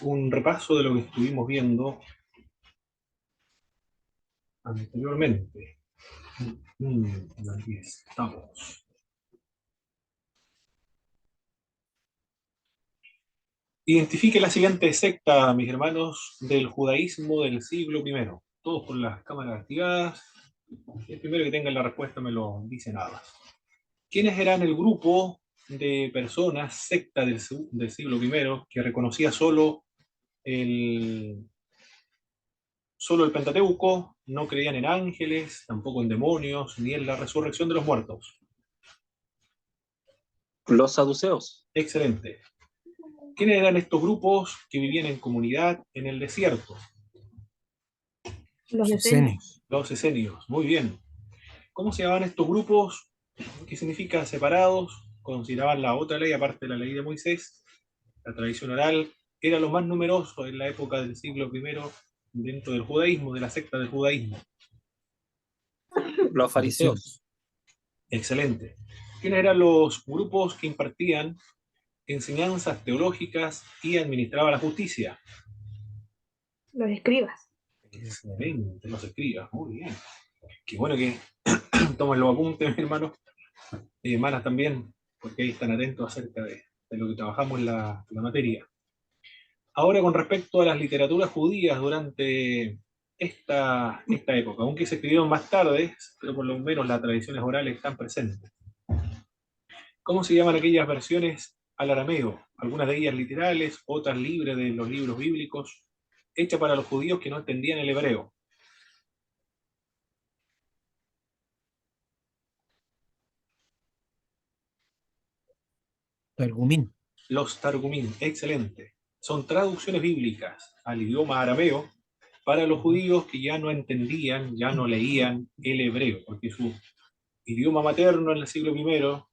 un repaso de lo que estuvimos viendo anteriormente. Aquí estamos. Identifique la siguiente secta, mis hermanos, del judaísmo del siglo primero. Todos con las cámaras activadas. El primero que tenga la respuesta me lo dice nada. ¿Quiénes eran el grupo de personas, secta del siglo primero, que reconocía el, solo el Pentateuco, no creían en ángeles, tampoco en demonios, ni en la resurrección de los muertos? Los saduceos. Excelente. ¿Quiénes eran estos grupos que vivían en comunidad en el desierto? Los esenios. Los esenios. Muy bien. ¿Cómo se llamaban estos grupos? ¿Qué significa separados? Consideraban la otra ley, aparte de la ley de Moisés, la tradición oral, era lo más numeroso en la época del siglo primero dentro del judaísmo, de la secta del judaísmo. Los fariseos. Excelente. ¿Quiénes eran los grupos que impartían enseñanzas teológicas y administraban la justicia? Los escribas. Excelente, los escribas, muy bien. Qué bueno que tomen los apuntes, hermanos, y hermanas también, porque ahí están atentos acerca de lo que trabajamos en la materia. Ahora, con respecto a las literaturas judías durante esta época, aunque se escribieron más tarde, pero por lo menos las tradiciones orales están presentes. ¿Cómo se llaman aquellas versiones al arameo? Algunas de ellas literales, otras libres de los libros bíblicos, hechas para los judíos que no entendían el hebreo. Targumín. Los Targumín, excelente. Son traducciones bíblicas al idioma arameo para los judíos que ya no entendían, ya no leían el hebreo, porque su idioma materno en el siglo primero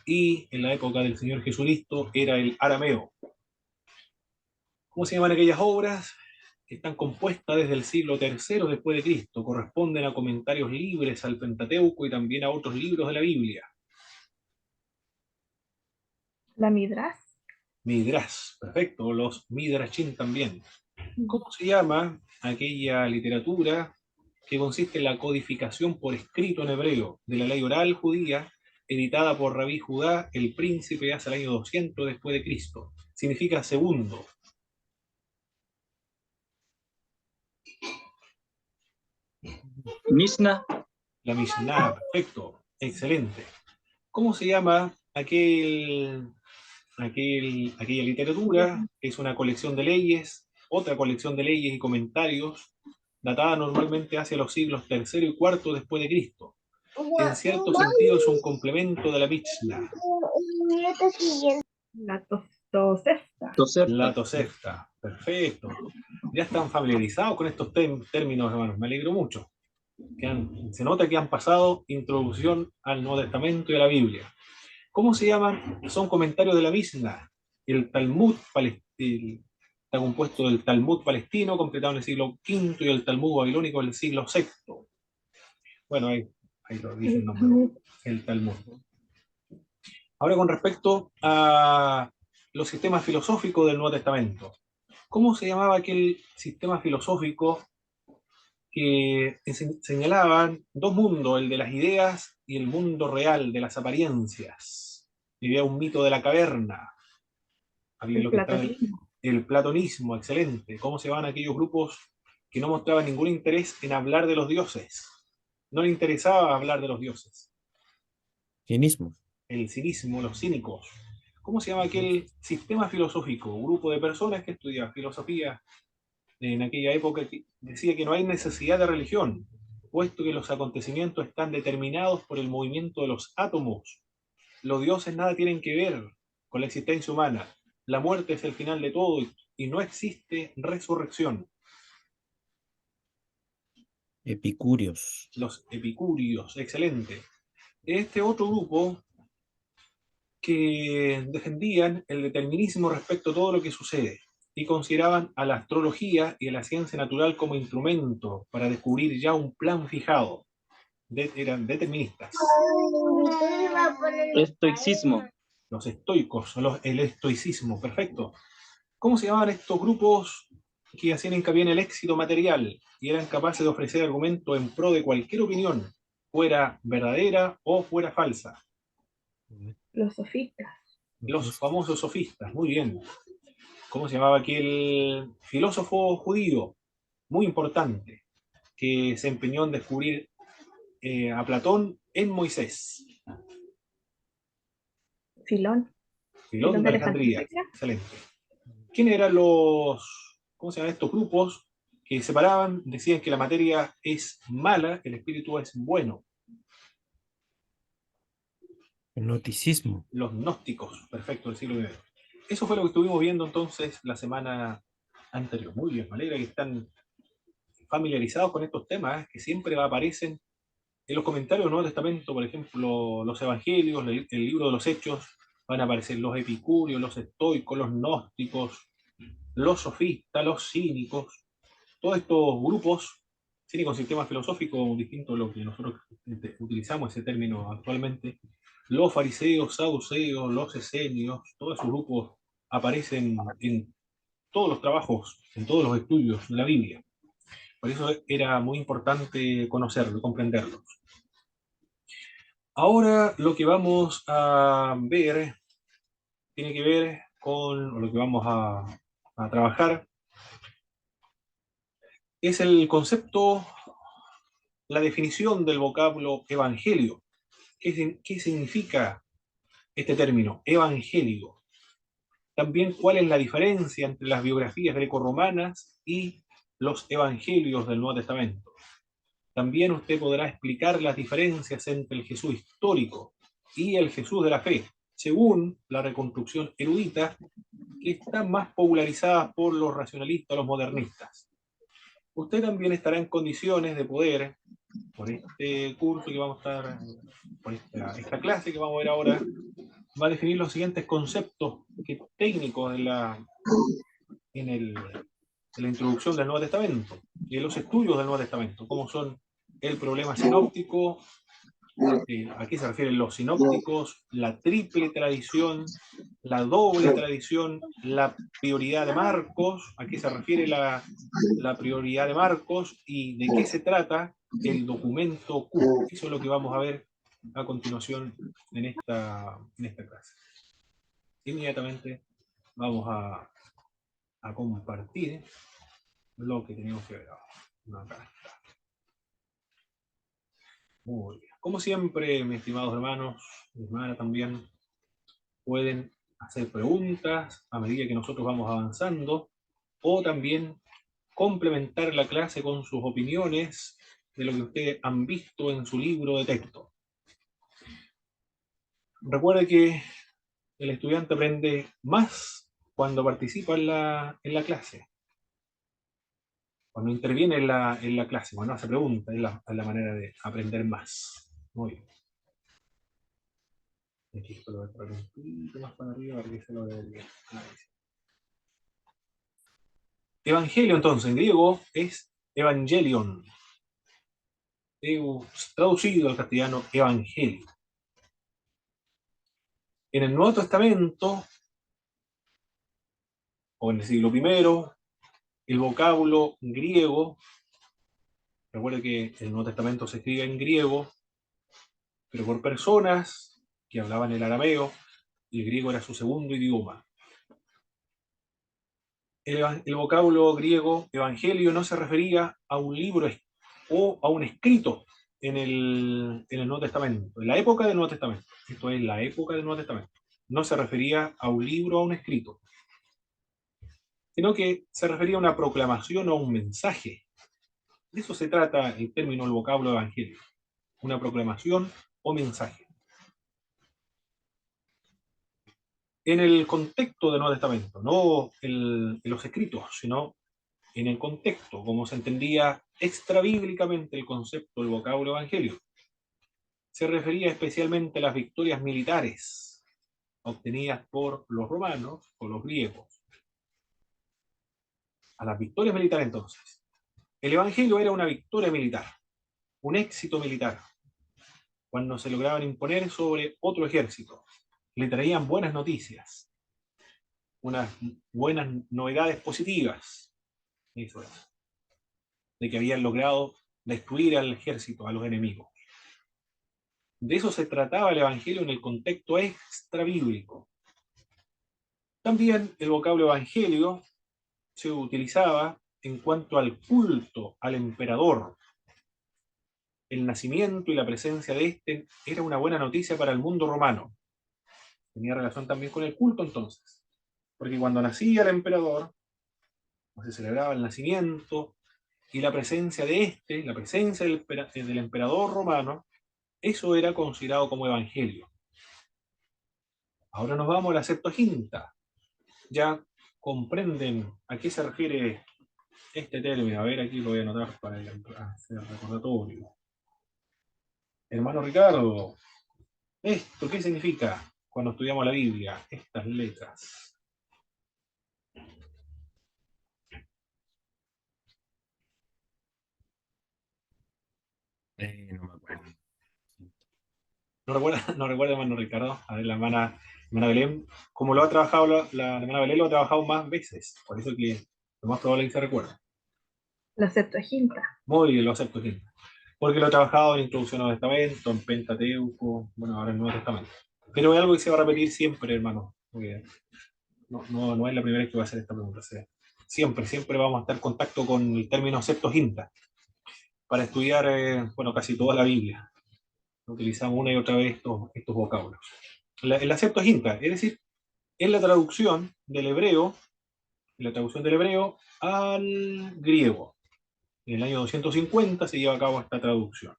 y en la época del Señor Jesucristo era el arameo. ¿Cómo se llaman aquellas obras? Que están compuestas desde el siglo III después de Cristo, corresponden a comentarios libres al Pentateuco y también a otros libros de la Biblia. La Midrash. Midrash, perfecto, los Midrashim también. ¿Cómo se llama aquella literatura que consiste en la codificación por escrito en hebreo de la ley oral judía, editada por Rabí Judá, el príncipe, hacia el año 200 después de Cristo? Significa segundo. Mishnah. La Mishnah, perfecto, excelente. ¿Cómo se llama aquella literatura? Es una colección de leyes, otra colección de leyes y comentarios, datada normalmente hacia los siglos III y IV después de Cristo. En cierto sentido es un complemento de la Mishnah. La Tosefta. La Tosefta, perfecto. Ya están familiarizados con estos términos, hermanos, me alegro mucho. Se nota que han pasado introducción al Nuevo Testamento y a la Biblia. ¿Cómo se llaman? Son comentarios de la Mishnah. El Talmud palestino está compuesto del Talmud palestino, completado en el siglo V, y el Talmud babilónico del siglo VI. Bueno, ahí lo dice el nombre, el Talmud. Ahora, con respecto a los sistemas filosóficos del Nuevo Testamento. ¿Cómo se llamaba aquel sistema filosófico que señalaban dos mundos, el de las ideas y el mundo real de las apariencias? Había un mito de la caverna, había El lo que estaba platonismo. el platonismo, excelente. ¿Cómo se llaman aquellos grupos que no mostraban ningún interés en hablar de los dioses? No le interesaba hablar de los dioses. Cinismo. El cinismo, los cínicos. ¿Cómo se llama aquel sistema filosófico? Un grupo de personas que estudiaban filosofía en aquella época que decía que no hay necesidad de religión, puesto que los acontecimientos están determinados por el movimiento de los átomos. Los dioses nada tienen que ver con la existencia humana. La muerte es el final de todo y no existe resurrección. Epicúreos. Los epicúreos, excelente. Este otro grupo que defendían el determinismo respecto a todo lo que sucede y consideraban a la astrología y a la ciencia natural como instrumento para descubrir ya un plan fijado. Eran deterministas. Estoicismo. Los estoicos, el estoicismo, perfecto. ¿Cómo se llamaban estos grupos que hacían hincapié en el éxito material y eran capaces de ofrecer argumentos en pro de cualquier opinión, fuera verdadera o fuera falsa? Los sofistas. Los famosos sofistas, muy bien. ¿Cómo se llamaba aquel filósofo judío, muy importante, que se empeñó en descubrir a Platón en Moisés? Filón. Filón de De Alejandría. Alejandría. Excelente. ¿Quiénes eran cómo se llaman estos grupos que separaban, decían que la materia es mala, el espíritu es bueno? El noticismo. Los gnósticos, perfecto, del siglo I. Eso fue lo que estuvimos viendo entonces la semana anterior. Muy bien, me alegra que están familiarizados con estos temas, que siempre aparecen en los comentarios del Nuevo Testamento. Por ejemplo, los evangelios, el libro de los Hechos, van a aparecer los epicúreos, los estoicos, los gnósticos, los sofistas, los cínicos, todos estos grupos, cínicos, sistema filosófico distinto a lo que nosotros utilizamos ese término actualmente, los fariseos, saduceos, los esenios, todos esos grupos aparecen en todos los trabajos, en todos los estudios de la Biblia. Por eso era muy importante conocerlo, comprenderlos. Ahora lo que vamos a ver tiene que ver con lo que vamos a trabajar. Es el concepto, la definición del vocablo evangelio. ¿Qué significa este término, evangelio? También, ¿cuál es la diferencia entre las biografías grecorromanas y los evangelios del Nuevo Testamento? También usted podrá explicar las diferencias entre el Jesús histórico y el Jesús de la fe, según la reconstrucción erudita, que está más popularizada por los racionalistas, los modernistas. Usted también estará en condiciones de poder, por este curso que vamos a estar, por esta clase que vamos a ver ahora, va a definir los siguientes conceptos técnicos en la introducción del Nuevo Testamento y en los estudios del Nuevo Testamento, como son el problema sinóptico, a qué se refieren los sinópticos, la triple tradición, la doble tradición, la prioridad de Marcos, a qué se refiere la prioridad de Marcos y de qué se trata el documento Q. Eso es lo que vamos a ver a continuación en esta clase. Inmediatamente vamos a compartir lo que tenemos que ver ahora. Acá está. Muy bien. Como siempre, mis estimados hermanos, mi hermana también, pueden hacer preguntas a medida que nosotros vamos avanzando, o también complementar la clase con sus opiniones de lo que ustedes han visto en su libro de texto. Recuerde que el estudiante aprende más cuando participa en la clase, cuando interviene en la clase, cuando hace preguntas, es la manera de aprender más. Muy bien. Aquí esto lo voy a poner un poquito más para arriba para que se lo vea bien. Evangelio, entonces, en griego es evangelion. Traducido al castellano, evangelio. En el Nuevo Testamento, o en el siglo I, el vocablo griego, recuerde que el Nuevo Testamento se escribe en griego, pero por personas que hablaban el arameo, y el griego era su segundo idioma. El vocablo griego evangelio no se refería a un libro o a un escrito en el Nuevo Testamento, en la época del Nuevo Testamento. Esto es la época del Nuevo Testamento. No se refería a un libro o a un escrito, sino que se refería a una proclamación o a un mensaje. De eso se trata el término, el vocablo evangelio. Una proclamación o mensaje. En el contexto del Nuevo Testamento, no en los escritos, sino en el contexto, como se entendía extrabíblicamente el concepto del vocablo evangelio. Se refería especialmente a las victorias militares obtenidas por los romanos o los griegos. A las victorias militares, entonces. El evangelio era una victoria militar, un éxito militar, cuando se lograban imponer sobre otro ejército. Le traían buenas noticias. unas buenas novedades positivas. Eso es. De que habían logrado destruir al ejército, a los enemigos. De eso se trataba el Evangelio en el contexto extrabíblico. También el vocablo evangelio se utilizaba en cuanto al culto al emperador. El nacimiento y la presencia de este era una buena noticia para el mundo romano. Tenía relación también con el culto entonces. Porque cuando nacía el emperador, se celebraba el nacimiento y la presencia de este, la presencia del emperador romano, eso era considerado como evangelio. Ahora nos vamos a la Septuaginta. Ya comprenden a qué se refiere este término. A ver, aquí lo voy a anotar para hacer recordatorio. Hermano Ricardo, ¿esto qué significa cuando estudiamos la Biblia? Estas letras. No me acuerdo. ¿No recuerda, no recuerda, hermano Ricardo? A ver, la hermana Belén, como lo ha trabajado la hermana Belén, lo ha trabajado más veces. Por eso que lo más probable es que se recuerda. La Septuaginta. Muy bien, lo acepto, sí. Porque lo he trabajado en Introducción al Nuevo Testamento, en Pentateuco, bueno, ahora en el Nuevo Testamento. Pero es algo que se va a repetir siempre, hermano. Porque no es la primera vez que voy a hacer esta pregunta. O sea, siempre vamos a estar en contacto con el término Septuaginta para estudiar, bueno, casi toda la Biblia. Utilizamos una y otra vez estos vocablos. La Septuaginta, es decir, es la traducción del hebreo al griego. En el año 250 se lleva a cabo esta traducción.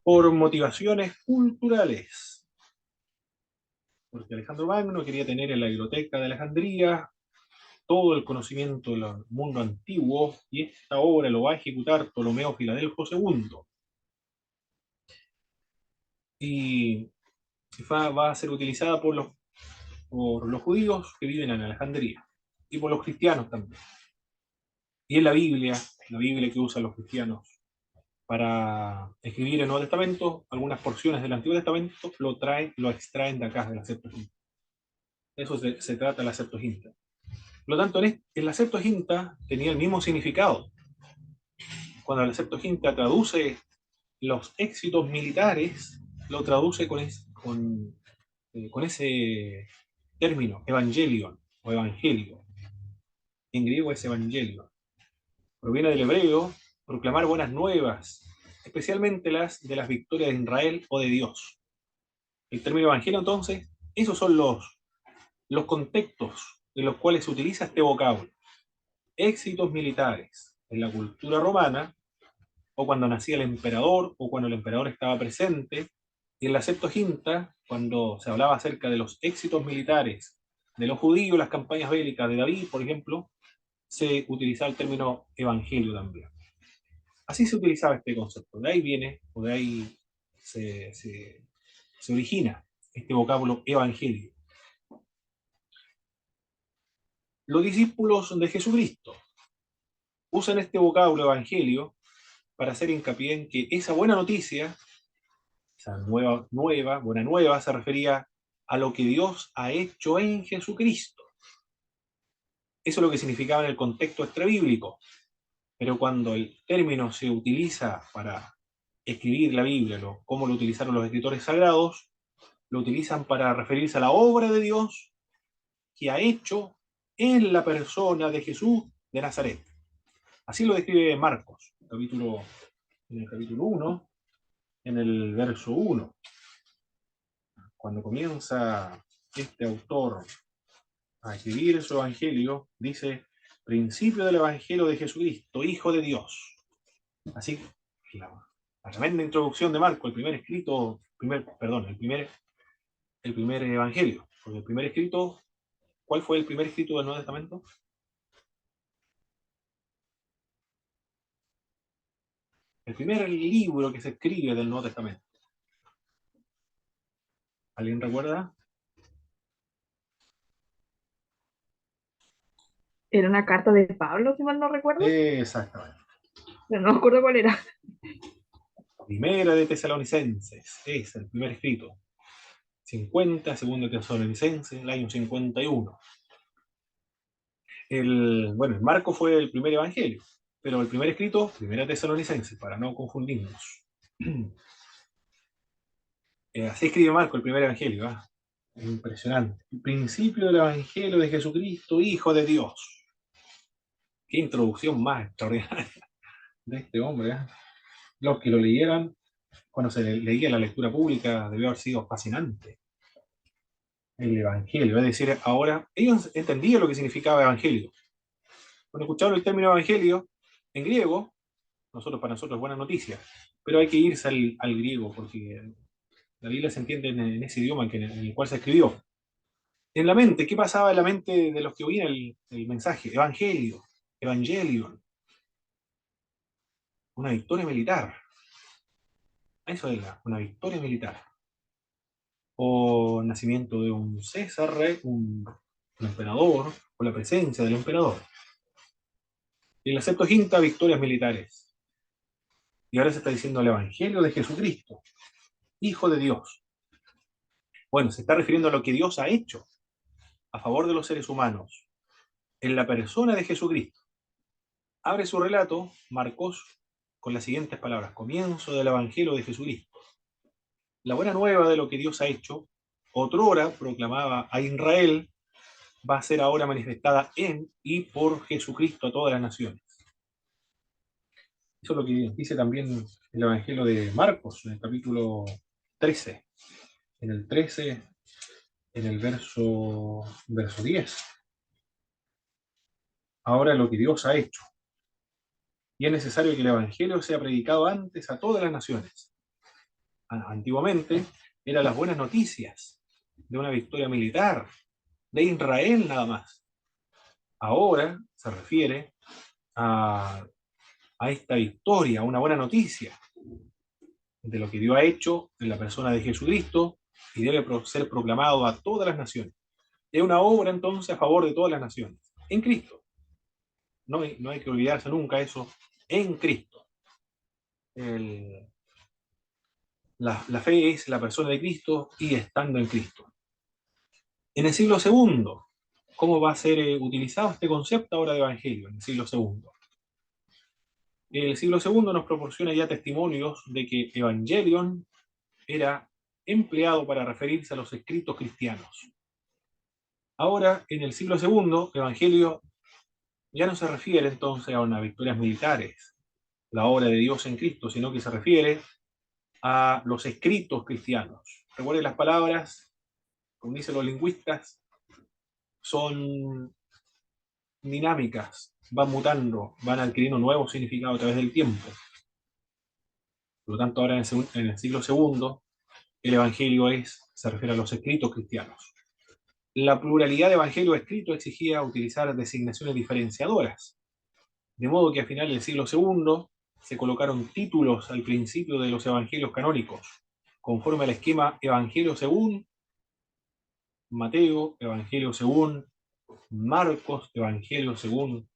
Por motivaciones culturales. Porque Alejandro Magno quería tener en la biblioteca de Alejandría todo el conocimiento del mundo antiguo, y esta obra lo va a ejecutar Ptolomeo Filadelfo II. Y va a ser utilizada por los judíos que viven en Alejandría, y por los cristianos también. Y en la Biblia que usan los cristianos para escribir el Nuevo Testamento, algunas porciones del Antiguo Testamento lo extraen de acá, de la Septuaginta. De eso se trata la Septuaginta. Por lo tanto, en la Septuaginta tenía el mismo significado. Cuando la Septuaginta traduce los éxitos militares, lo traduce con ese término, evangelion o evangelio. En griego es evangelion. Proviene del hebreo proclamar buenas nuevas, especialmente las de las victorias de Israel o de Dios. El término evangelio, entonces, esos son los contextos de los cuales se utiliza este vocablo. Éxitos militares en la cultura romana, o cuando nacía el emperador, o cuando el emperador estaba presente, y en la Septuaginta, cuando se hablaba acerca de los éxitos militares de los judíos, las campañas bélicas de David, por ejemplo, se utilizaba el término evangelio también. Así se utilizaba este concepto. De ahí viene, o de ahí se origina este vocablo evangelio. Los discípulos de Jesucristo usan este vocablo evangelio para hacer hincapié en que esa buena noticia, esa buena nueva, se refería a lo que Dios ha hecho en Jesucristo. Eso es lo que significaba en el contexto extrabíblico. Pero cuando el término se utiliza para escribir la Biblia, cómo lo utilizaron los escritores sagrados, lo utilizan para referirse a la obra de Dios que ha hecho en la persona de Jesús de Nazaret. Así lo describe Marcos, en el capítulo 1, en el verso 1. Cuando comienza este autor a escribir su evangelio, dice: principio del evangelio de Jesucristo, Hijo de Dios. Así, la tremenda introducción de Marcos, el primer evangelio. Porque el primer escrito, ¿cuál fue el primer escrito del Nuevo Testamento? El primer libro que se escribe del Nuevo Testamento. ¿Alguien recuerda? Era una carta de Pablo, si mal no recuerdo, Exactamente. pero no me acuerdo cuál era. Primera de Tesalonicenses es el primer escrito. 50, segundo Tesalonicenses, el año 51. Bueno, el Marco fue el primer evangelio, pero el primer escrito, primera Tesalonicenses, para no confundirnos. Así escribe Marco, el primer evangelio. ¿Ah? Impresionante. El principio del evangelio de Jesucristo, Hijo de Dios. Qué introducción más extraordinaria de este hombre. ¿Ah? Los que lo leyeran, cuando se leía la lectura pública, debió haber sido fascinante. El evangelio, es decir, ahora ellos entendían lo que significaba evangelio. Cuando escucharon el término evangelio en griego, para nosotros es buena noticia, pero hay que irse al griego porque la Biblia se entiende en ese idioma en el cual se escribió. En la mente, ¿qué pasaba en la mente de los que oían el mensaje? Evangelio, evangelion, una victoria militar. Eso era, una victoria militar. O nacimiento de un César, un emperador, o la presencia del emperador. Y en la Septuaginta, victorias militares. Y ahora se está diciendo el Evangelio de Jesucristo, Hijo de Dios. Bueno, se está refiriendo a lo que Dios ha hecho a favor de los seres humanos en la persona de Jesucristo. Abre su relato, Marcos, con las siguientes palabras: comienzo del Evangelio de Jesucristo. La buena nueva de lo que Dios ha hecho, otrora proclamaba a Israel, va a ser ahora manifestada en y por Jesucristo a todas las naciones. Eso es lo que dice también el Evangelio de Marcos, en el capítulo 13. En el 13, en el verso 10. Ahora lo que Dios ha hecho. Y es necesario que el Evangelio sea predicado antes a todas las naciones. Antiguamente eran las buenas noticias de una victoria militar, de Israel nada más. Ahora se refiere a esta victoria, a una buena noticia de lo que Dios ha hecho en la persona de Jesucristo y debe ser proclamado a todas las naciones. Es una obra entonces a favor de todas las naciones, en Cristo. No hay que olvidarse nunca eso, en Cristo. La fe es la persona de Cristo y estando en Cristo. En el siglo segundo, ¿cómo va a ser utilizado este concepto ahora de evangelio en el siglo segundo? El siglo segundo nos proporciona ya testimonios de que evangelion era empleado para referirse a los escritos cristianos. Ahora, en el siglo segundo, evangelio ya no se refiere entonces a unas victorias militares, la obra de Dios en Cristo, sino que se refiere a los escritos cristianos. Recuerden, las palabras, como dicen los lingüistas, son dinámicas, van mutando, van adquiriendo nuevos significados a través del tiempo. Por lo tanto, ahora en el siglo segundo, el Evangelio se refiere a los escritos cristianos. La pluralidad de evangelios escritos exigía utilizar designaciones diferenciadoras, de modo que al final del siglo segundo se colocaron títulos al principio de los evangelios canónicos, conforme al esquema Evangelio según Mateo, Evangelio según Marcos, Evangelio según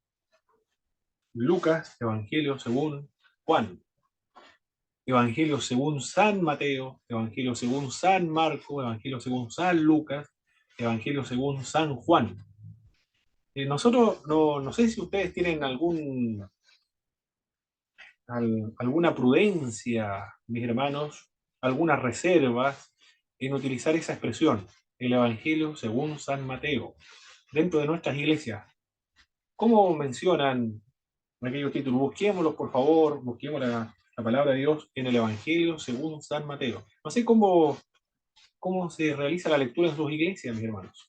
Lucas, Evangelio según Juan, Evangelio según San Mateo, Evangelio según San Marco, Evangelio según San Lucas, Evangelio según San Juan. Nosotros, no sé si ustedes tienen alguna prudencia, mis hermanos, algunas reservas en utilizar esa expresión, el Evangelio según San Mateo, dentro de nuestras iglesias. ¿Cómo mencionan aquellos títulos? Busquémoslos, por favor, busquemos la palabra de Dios en el Evangelio según San Mateo. No sé cómo se realiza la lectura en sus iglesias, mis hermanos.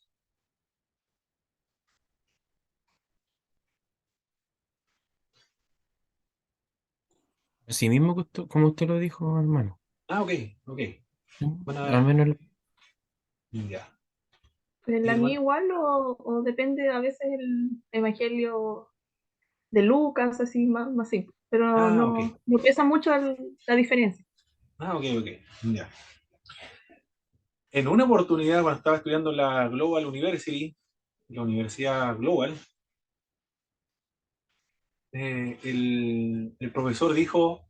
Así mismo como usted lo dijo, hermano. Ah, ok, ok. ¿Sí? Bueno, Al menos ya. ¿Pero en Y la mía hermano, igual o depende a veces el evangelio de Lucas, así más simple? Pero ok. no pesa mucho la diferencia. Ok, ok. Ya. En una oportunidad, cuando estaba estudiando en la Global University, la Universidad Global, el profesor dijo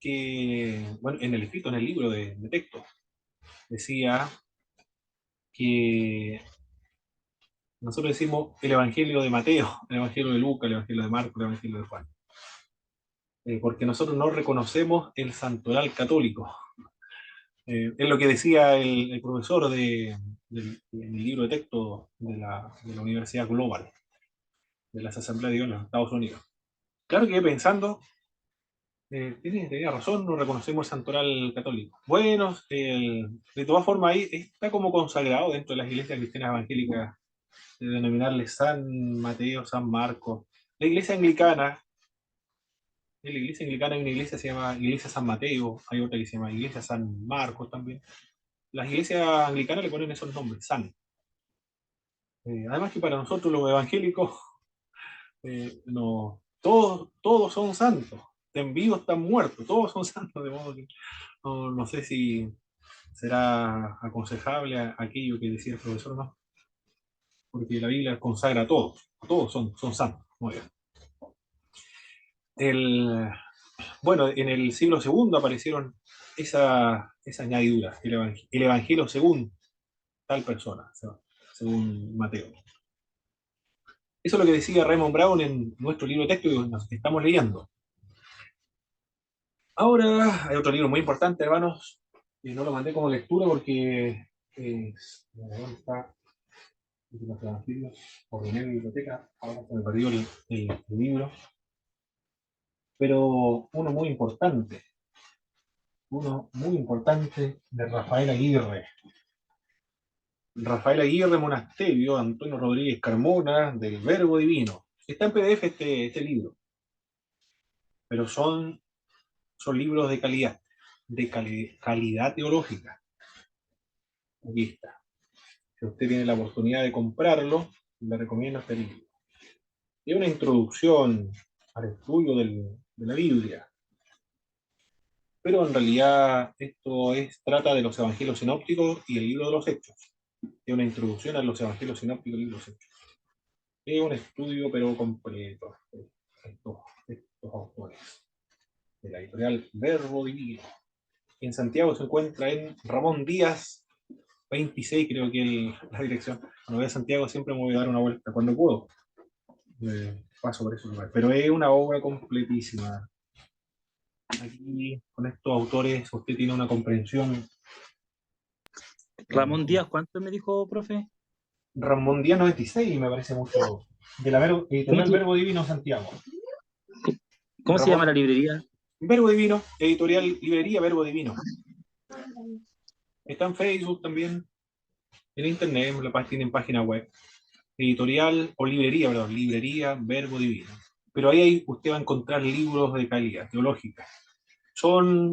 que, bueno, en el escrito, en el libro de texto, decía que nosotros decimos el Evangelio de Mateo, el Evangelio de Lucas, el Evangelio de Marcos, el Evangelio de Juan. Porque nosotros no reconocemos el santoral católico. Es lo que decía el profesor del libro de texto de la Universidad Global, de las Asambleas de Dios en los Estados Unidos. Claro que pensando, tenía razón, no reconocemos el santoral católico. Bueno, de todas formas ahí está como consagrado dentro de las iglesias cristianas evangélicas, de denominarle San Mateo, San Marcos. La iglesia anglicana, en la iglesia anglicana hay una iglesia que se llama Iglesia San Mateo, hay otra que se llama Iglesia San Marcos también. Las iglesias anglicanas le ponen esos nombres, San. Además que para nosotros los evangélicos, no, todos son santos, estén vivos, están muertos, todos son santos, de modo que no sé si será aconsejable aquello que decía el profesor, no, porque la Biblia consagra a todos son santos. Muy bien. Bueno, en el siglo segundo aparecieron esa añadidura, el evangelio según tal persona, según Mateo. Eso es lo que decía Raymond Brown en nuestro libro de texto que nos estamos leyendo. Ahora hay otro libro muy importante, hermanos, y no lo mandé como lectura porque ¿dónde está? Los evangelios, ordené la biblioteca, ahora se me perdió el libro. Pero uno muy importante de Rafael Aguirre. Rafael Aguirre Monasterio, Antonio Rodríguez Carmona, del Verbo Divino. Está en PDF este libro, pero son libros de calidad, calidad teológica. Aquí está. Si usted tiene la oportunidad de comprarlo, le recomiendo este libro. Es una introducción al estudio de la Biblia, pero en realidad trata de los evangelios sinópticos y el libro de los Hechos. Es una introducción a los evangelios sinópticos y el libro de los Hechos. Es un estudio, pero completo, de estos autores, de la editorial Verbo Divino. En Santiago se encuentra en Ramón Díaz 26, creo que es la dirección. Cuando voy a Santiago siempre me voy a dar una vuelta cuando puedo. Paso por ese lugar. Pero es una obra completísima. Aquí, con estos autores, usted tiene una comprensión. Ramón Díaz, ¿cuánto me dijo, profe? Ramón Díaz 96, me parece mucho. De la editorial Verbo Divino Santiago. ¿Cómo se llama la librería? Verbo Divino, editorial librería Verbo Divino. Está en Facebook también, en internet, tienen página web. Editorial o librería, perdón, librería Verbo Divino. Pero ahí usted va a encontrar libros de calidad teológica.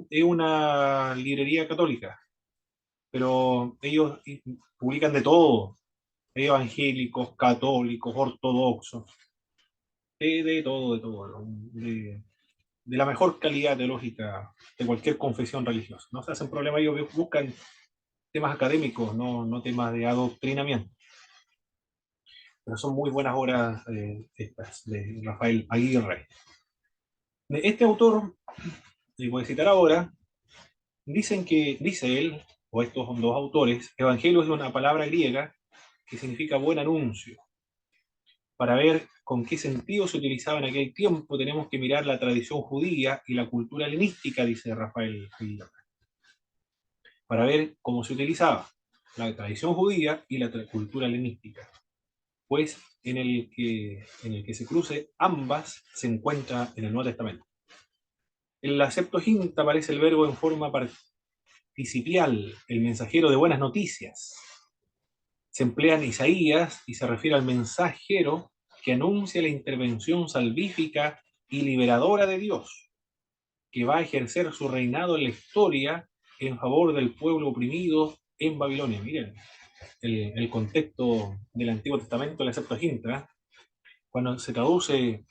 Es una librería católica, pero ellos publican de todo, evangélicos, católicos, ortodoxos, de todo, de la mejor calidad teológica de cualquier confesión religiosa. No se hacen problema, ellos buscan temas académicos, no temas de adoctrinamiento. Pero son muy buenas obras estas, de Rafael Aguirre. Este autor, voy a citar ahora, dice él, o estos son dos autores, evangelio es una palabra griega que significa buen anuncio. Para ver con qué sentido se utilizaba en aquel tiempo, tenemos que mirar la tradición judía y la cultura helenística, dice Rafael Aguirre. Para ver cómo se utilizaba la tradición judía y la cultura helenística. Pues en el que se cruce ambas se encuentra en el Nuevo Testamento. En la Septuaginta aparece el verbo en forma participial, el mensajero de buenas noticias. Se emplea en Isaías y se refiere al mensajero que anuncia la intervención salvífica y liberadora de Dios, que va a ejercer su reinado en la historia en favor del pueblo oprimido en Babilonia. Miren, el contexto del Antiguo Testamento, la Septuaginta, cuando se traduce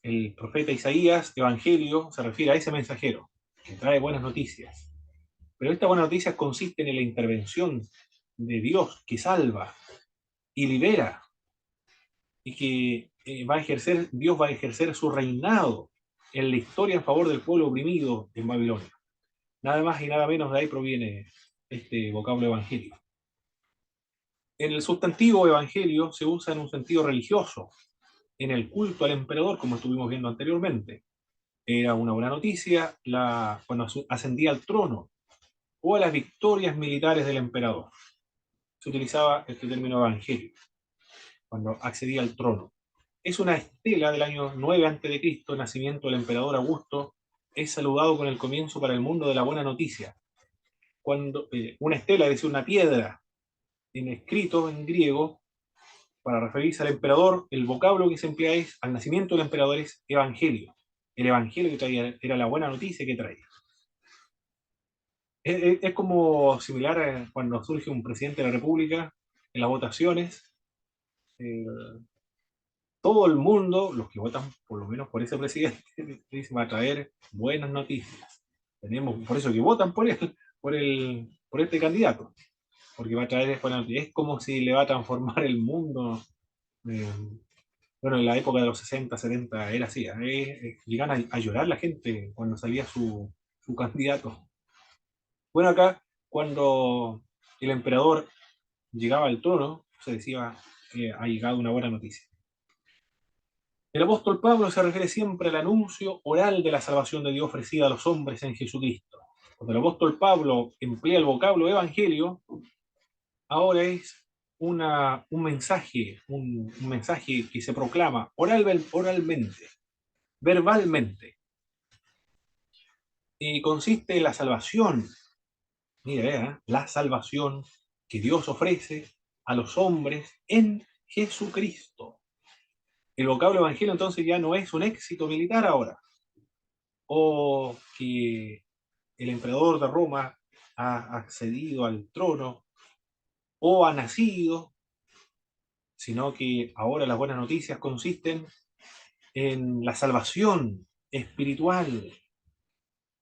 el profeta Isaías, evangelio, se refiere a ese mensajero que trae buenas noticias. Pero estas buenas noticias consisten en la intervención de Dios que salva y libera, y que Dios va a ejercer su reinado en la historia en favor del pueblo oprimido en Babilonia. Nada más y nada menos de ahí proviene este vocablo evangélico. En el sustantivo evangelio se usa en un sentido religioso, en el culto al emperador, como estuvimos viendo anteriormente. Era una buena noticia cuando ascendía al trono o a las victorias militares del emperador. Se utilizaba este término evangelio cuando accedía al trono. Es una estela del año 9 a.C., nacimiento del emperador Augusto. Es saludado con el comienzo para el mundo de la buena noticia. Una estela, es decir, una piedra, en escrito en griego, para referirse al emperador, el vocablo que se emplea es, al nacimiento del emperador es evangelio. El evangelio que traía era la buena noticia que traía. Es como similar a cuando surge un presidente de la República en las votaciones. eh, Todo el mundo, los que votan por lo menos por ese presidente, dicen va a traer buenas noticias. Por eso que votan por este candidato, porque va a traer buenas noticias. Es como si le va a transformar el mundo. eh, bueno, en la época de los 60, 70 era así. Llegan a llorar la gente cuando salía su candidato. Bueno, acá, cuando el emperador llegaba al trono, se decía que ha llegado una buena noticia. El apóstol Pablo se refiere siempre al anuncio oral de la salvación de Dios ofrecida a los hombres en Jesucristo. Cuando el apóstol Pablo emplea el vocablo evangelio, ahora es un mensaje que se proclama oralmente, verbalmente, y consiste en la salvación, mira, la salvación que Dios ofrece a los hombres en Jesucristo. El vocablo evangelio entonces ya no es un éxito militar ahora, o que el emperador de Roma ha accedido al trono o ha nacido, sino que ahora las buenas noticias consisten en la salvación espiritual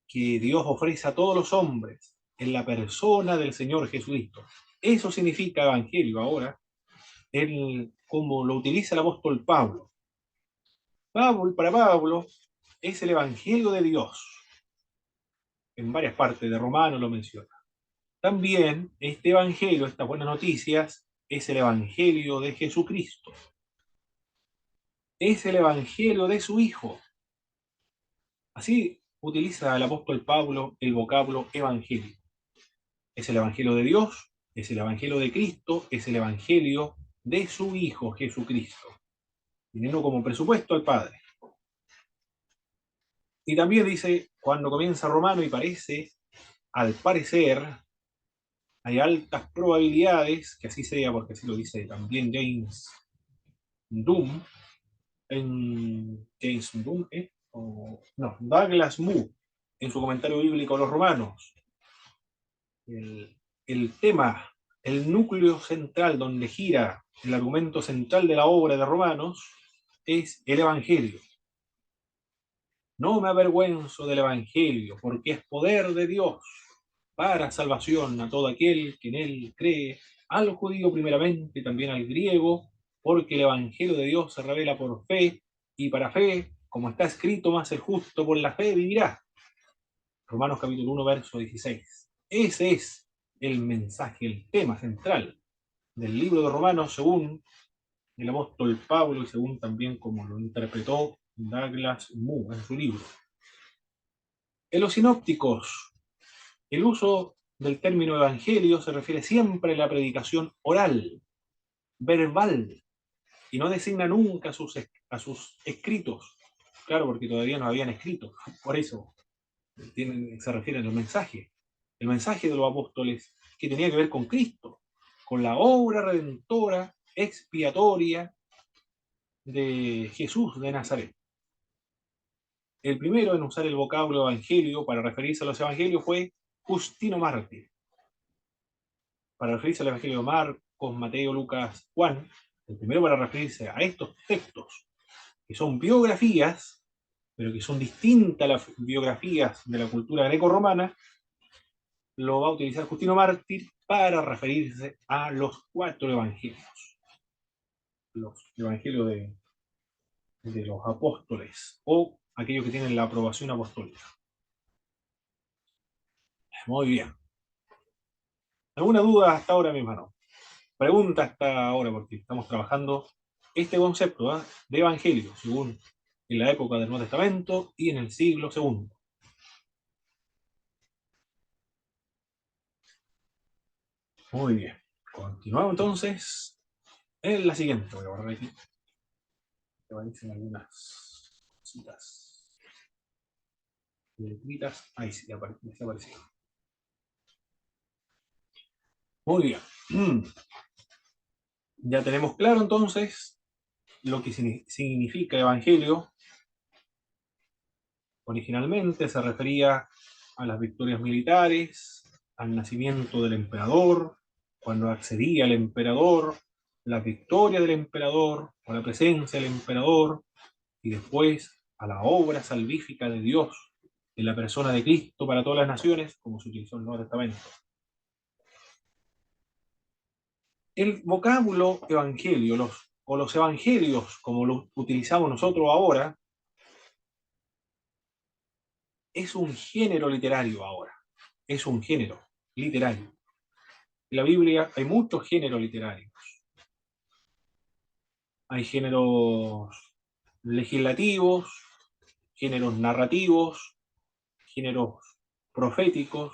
que Dios ofrece a todos los hombres en la persona del Señor Jesucristo. Eso significa evangelio ahora, como lo utiliza el apóstol Pablo. Para Pablo es el evangelio de Dios. En varias partes de Romano lo menciona. También este evangelio, estas buenas noticias, es el evangelio de Jesucristo. Es el evangelio de su Hijo. Así utiliza el apóstol Pablo el vocablo evangelio. Es el evangelio de Dios, es el evangelio de Cristo, es el evangelio de su Hijo Jesucristo, teniendo como presupuesto al Padre. Y también dice, cuando comienza Romano y al parecer, hay altas probabilidades que así sea, porque así lo dice también Doom, James Doom, no, Douglas Moo, en su comentario bíblico a los romanos. El tema, el núcleo central donde gira el argumento central de la obra de Romanos es el Evangelio. No me avergüenzo del Evangelio, porque es poder de Dios para salvación a todo aquel que en él cree, al judío primeramente y también al griego, porque el Evangelio de Dios se revela por fe, y para fe, como está escrito, más el justo por la fe vivirá. Romanos capítulo 1, verso 16. Ese es el mensaje, el tema central del libro de Romanos, según el apóstol Pablo y según también como lo interpretó Douglas Moo en su libro. En los sinópticos, el uso del término evangelio se refiere siempre a la predicación oral, verbal, y no designa nunca a sus escritos. Claro, porque todavía no habían escrito, por eso se refiere al mensaje. El mensaje de los apóstoles que tenía que ver con Cristo, con la obra redentora, expiatoria de Jesús de Nazaret. El primero en usar el vocablo evangelio para referirse a los evangelios fue Justino Mártir. Para referirse al evangelio de Marcos, Mateo, Lucas, Juan, el primero para referirse a estos textos, que son biografías, pero que son distintas a las biografías de la cultura greco-romana, lo va a utilizar Justino Mártir para referirse a los 4 evangelios. Los evangelios de los apóstoles, o aquellos que tienen la aprobación apostólica. Muy bien. ¿Alguna duda hasta ahora, mi hermano? pregunta hasta ahora, porque estamos trabajando este concepto, ¿ah?, de evangelio, según en la época del Nuevo Testamento y en el siglo segundo. Muy bien. Continuamos entonces en la siguiente. Voy a borrar aquí. Que aparecen algunas cositas. Letritas. Ahí sí, apareció. Muy bien. Ya tenemos claro entonces lo que significa evangelio. Originalmente se refería a las victorias militares, al nacimiento del emperador, cuando accedía el emperador, la victoria del emperador o la presencia del emperador, y después a la obra salvífica de Dios en la persona de Cristo para todas las naciones, como se utilizó en el Nuevo Testamento. El vocábulo evangelio, los evangelios, como los utilizamos nosotros ahora, es un género literario ahora. Es un género literario. En la Biblia hay muchos géneros literarios. Hay géneros legislativos, géneros narrativos, géneros proféticos,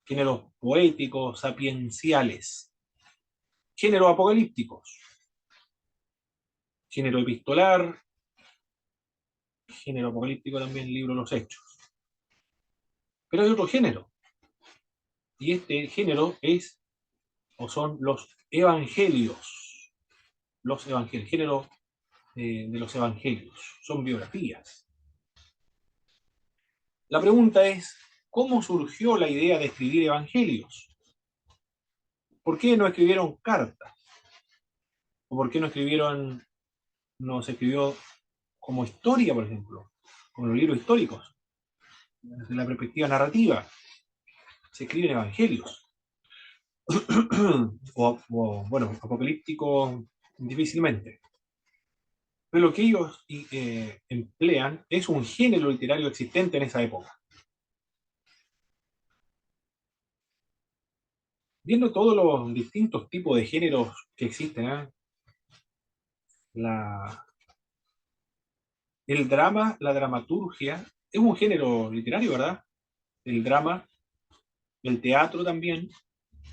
géneros poéticos, sapienciales, géneros apocalípticos, género epistolar, género apocalíptico también, libro de los Hechos. Pero hay otro género, y este género es, o son los evangelios. Los evangelios, género de los evangelios, son biografías. La pregunta es, ¿cómo surgió la idea de escribir evangelios? ¿Por qué no escribieron cartas? ¿O por qué no se escribió como historia, por ejemplo, como los libros históricos? Desde la perspectiva narrativa, se escriben evangelios. Bueno, apocalíptico difícilmente. Pero lo que ellos emplean es un género literario existente en esa época. Viendo todos los distintos tipos de géneros que existen, ¿eh? El drama, la dramaturgia, es un género literario, ¿verdad? El drama, el teatro también.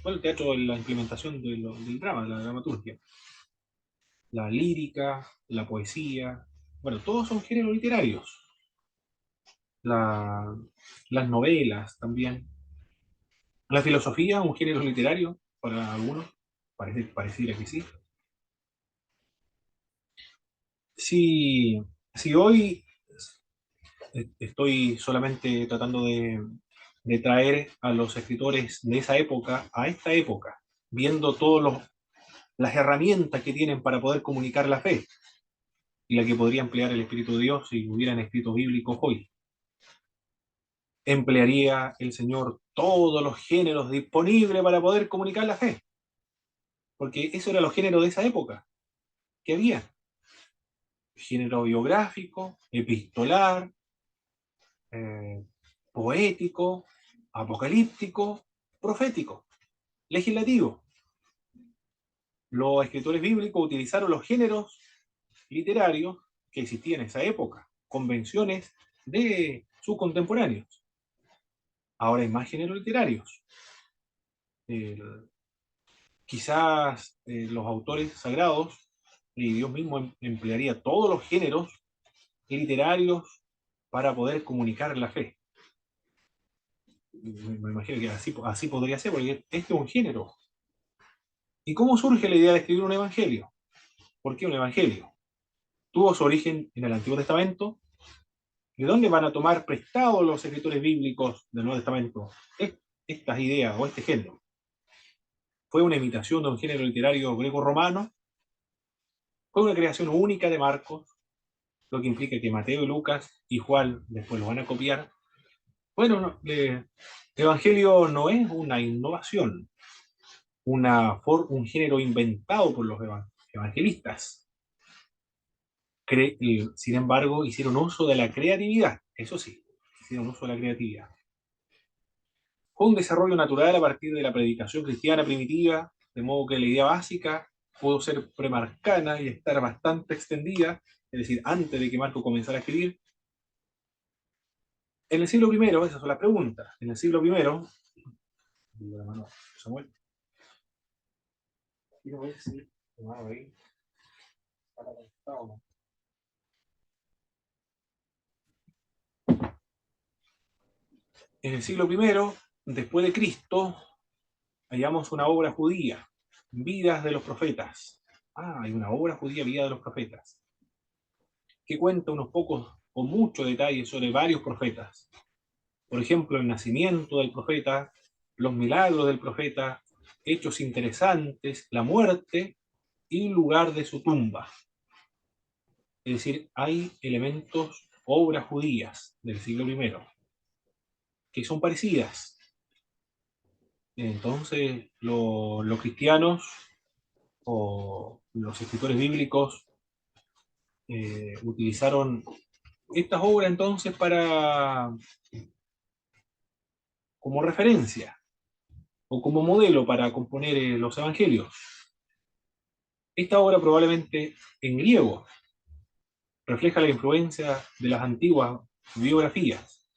Bueno, el teatro es la implementación del drama, la dramaturgia. La lírica, la poesía, bueno, todos son géneros literarios. Las novelas también. La filosofía, un género literario para algunos, pareciera que sí. Si, si hoy estoy solamente tratando de traer a los escritores de esa época a esta época, viendo todas las herramientas que tienen para poder comunicar la fe y la que podría emplear el Espíritu de Dios si hubieran escritos bíblicos hoy. Emplearía el Señor todos los géneros disponibles para poder comunicar la fe, porque eso era los géneros de esa época que había. Género biográfico, epistolar, poético, apocalíptico, profético, legislativo. Los escritores bíblicos utilizaron los géneros literarios que existían en esa época, convenciones de sus contemporáneos. Ahora hay más géneros literarios. Quizás los autores sagrados y Dios mismo emplearía todos los géneros literarios para poder comunicar la fe. Me imagino que así podría ser, porque este es un género. ¿Y cómo surge la idea de escribir un evangelio? ¿Por qué un evangelio? Tuvo su origen en el Antiguo Testamento. ¿De dónde van a tomar prestado los escritores bíblicos del Nuevo Testamento estas ideas o este género? ¿Fue una imitación de un género literario greco-romano? ¿Fue una creación única de Marcos? Lo que implica que Mateo y Lucas y Juan después lo van a copiar. Bueno, el evangelio no es una innovación, un género inventado por los evangelistas. Sin embargo, hicieron uso de la creatividad, eso sí, hicieron uso de la creatividad. Fue un desarrollo natural a partir de la predicación cristiana primitiva de modo que la idea básica pudo ser premarcana y estar bastante extendida, es decir, antes de que Marco comenzara a escribir. En el siglo I, esas son las preguntas, en el siglo I, Samuel, quiero ver si ahí, en el siglo I, después de Cristo, hallamos una obra judía, Vidas de los Profetas. Hay una obra judía, Vidas de los Profetas, que cuenta unos pocos o muchos detalles sobre varios profetas. Por ejemplo, el nacimiento del profeta, los milagros del profeta, hechos interesantes, la muerte y lugar de su tumba. Es decir, hay elementos, obras judías del siglo I, que son parecidas. Entonces, los cristianos o los escritores bíblicos utilizaron estas obras entonces como referencia o como modelo para componer los evangelios. Esta obra probablemente en griego refleja la influencia de las antiguas biografías.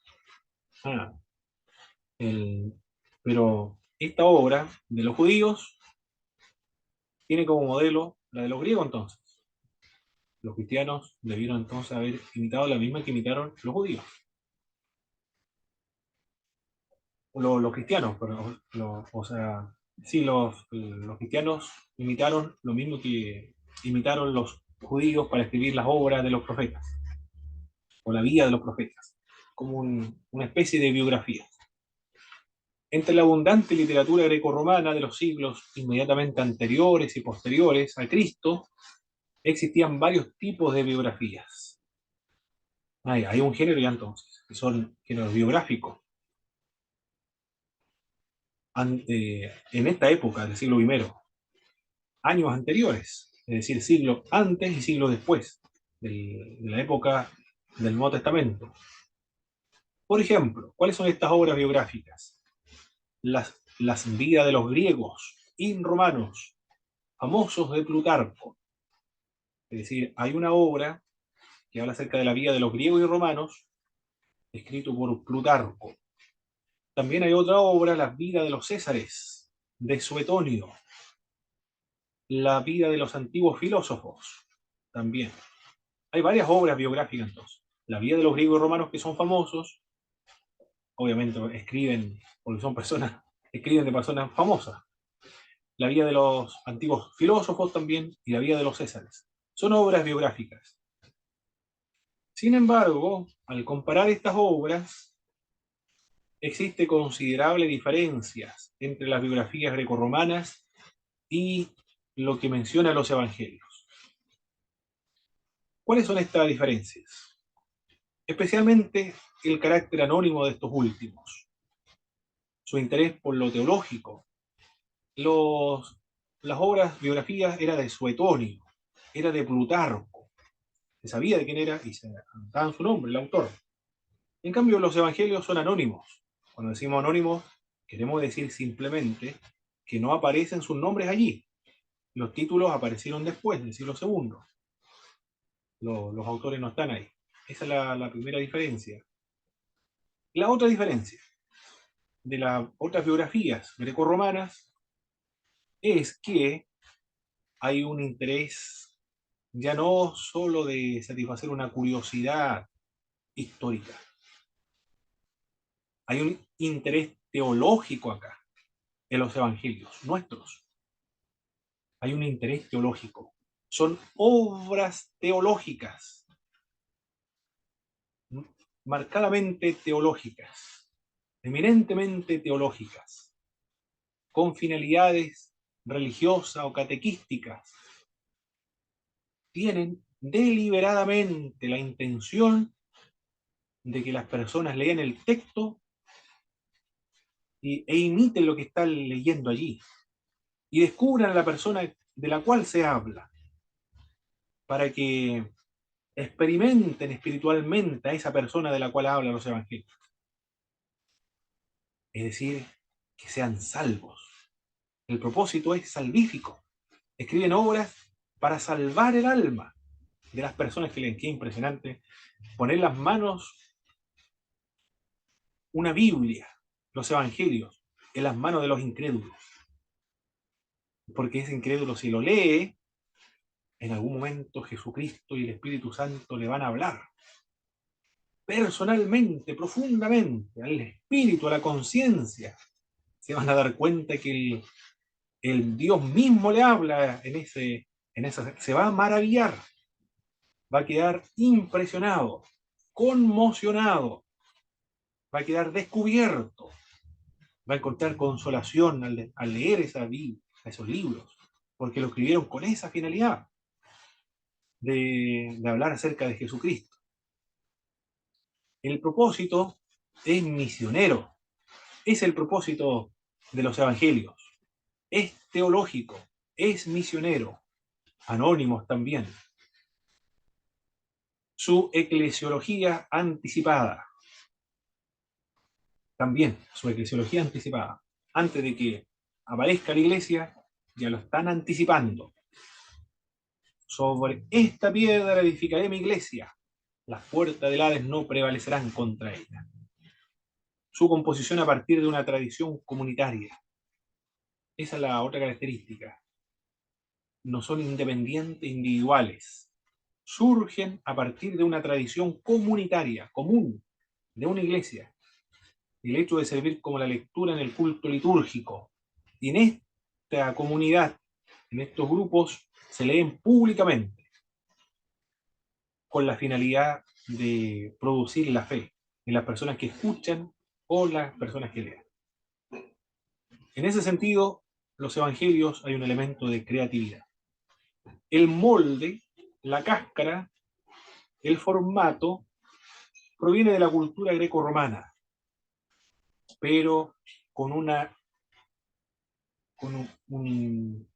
Pero esta obra de los judíos tiene como modelo la de los griegos entonces. Los cristianos debieron entonces haber imitado la misma que imitaron los judíos. Los cristianos, pero, o sea, sí, los cristianos imitaron lo mismo que imitaron los judíos para escribir las obras de los profetas, o la vida de los profetas, como una especie de biografía. Entre la abundante literatura grecorromana de los siglos inmediatamente anteriores y posteriores a Cristo, existían varios tipos de biografías. Hay un género ya entonces, que son géneros biográficos. En esta época del siglo I, años anteriores, es decir, siglo antes y siglo después de la época del Nuevo Testamento. Por ejemplo, ¿cuáles son estas obras biográficas? Las vidas de los griegos y romanos, famosos de Plutarco. Es decir, hay una obra que habla acerca de la vida de los griegos y romanos, escrito por Plutarco. También hay otra obra, la vida de los Césares, de Suetonio. La vida de los antiguos filósofos, también. Hay varias obras biográficas entonces. La vida de los griegos y romanos que son famosos, obviamente escriben, porque son personas, escriben de personas famosas. La vida de los antiguos filósofos también, y la vida de los Césares. Son obras biográficas. Sin embargo, al comparar estas obras, existe considerable diferencias entre las biografías grecorromanas y lo que menciona los evangelios. ¿Cuáles son estas diferencias? Especialmente el carácter anónimo de estos últimos, su interés por lo teológico. Las obras, biografías, era de Suetonio, era de Plutarco, se sabía de quién era y se anotaba su nombre, el autor. En cambio, los evangelios son anónimos. Cuando decimos anónimos, queremos decir simplemente que no aparecen sus nombres allí. Los títulos aparecieron después, del siglo II. Los autores no están ahí. Esa es la primera diferencia. La otra diferencia de las otras biografías grecorromanas es que hay un interés ya no solo de satisfacer una curiosidad histórica, hay un interés teológico acá, en los evangelios nuestros. Hay un interés teológico. Son obras teológicas, marcadamente teológicas, eminentemente teológicas, con finalidades religiosas o catequísticas. Tienen deliberadamente la intención de que las personas lean el texto e imiten lo que están leyendo allí y descubran a la persona de la cual se habla, para que experimenten espiritualmente a esa persona de la cual hablan los evangelios. Es decir, que sean salvos. El propósito es salvífico. Escriben obras para salvar el alma de las personas que leen. Qué impresionante poner las manos, una Biblia, los evangelios, en las manos de los incrédulos. Porque ese incrédulo, si lo lee, en algún momento Jesucristo y el Espíritu Santo le van a hablar personalmente, profundamente, al espíritu, a la conciencia. Se van a dar cuenta que el Dios mismo le habla se va a maravillar, va a quedar impresionado, conmocionado, va a quedar descubierto, va a encontrar consolación al leer esos libros, porque lo escribieron con esa finalidad de hablar acerca de Jesucristo. El propósito es misionero, es el propósito de los evangelios, es teológico, es misionero, anónimos también. Su eclesiología anticipada, también su eclesiología anticipada, antes de que aparezca la iglesia, ya lo están anticipando. Sobre esta piedra edificaré mi iglesia, las puertas del Hades no prevalecerán contra ella. Su composición a partir de una tradición comunitaria. Esa es la otra característica. No son independientes individuales. Surgen a partir de una tradición comunitaria, común, de una iglesia. El hecho de servir como la lectura en el culto litúrgico. Y en esta comunidad, en estos grupos, se leen públicamente con la finalidad de producir la fe en las personas que escuchan o las personas que leen. En ese sentido, los evangelios hay un elemento de creatividad. El molde, la cáscara, el formato, proviene de la cultura greco-romana, pero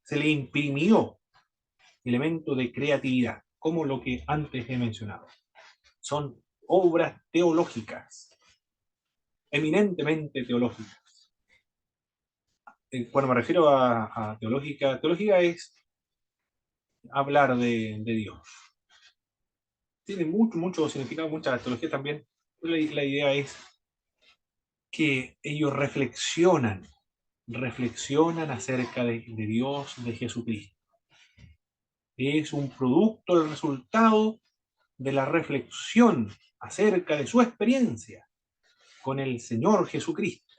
se le imprimió elemento de creatividad, como lo que antes he mencionado. Son obras teológicas, eminentemente teológicas. Cuando me refiero a teológica, teológica es hablar de Dios. Tiene mucho significado, mucha teología también. La idea es que ellos reflexionan acerca de Dios, de Jesucristo. Es un producto, el resultado de la reflexión acerca de su experiencia con el Señor Jesucristo.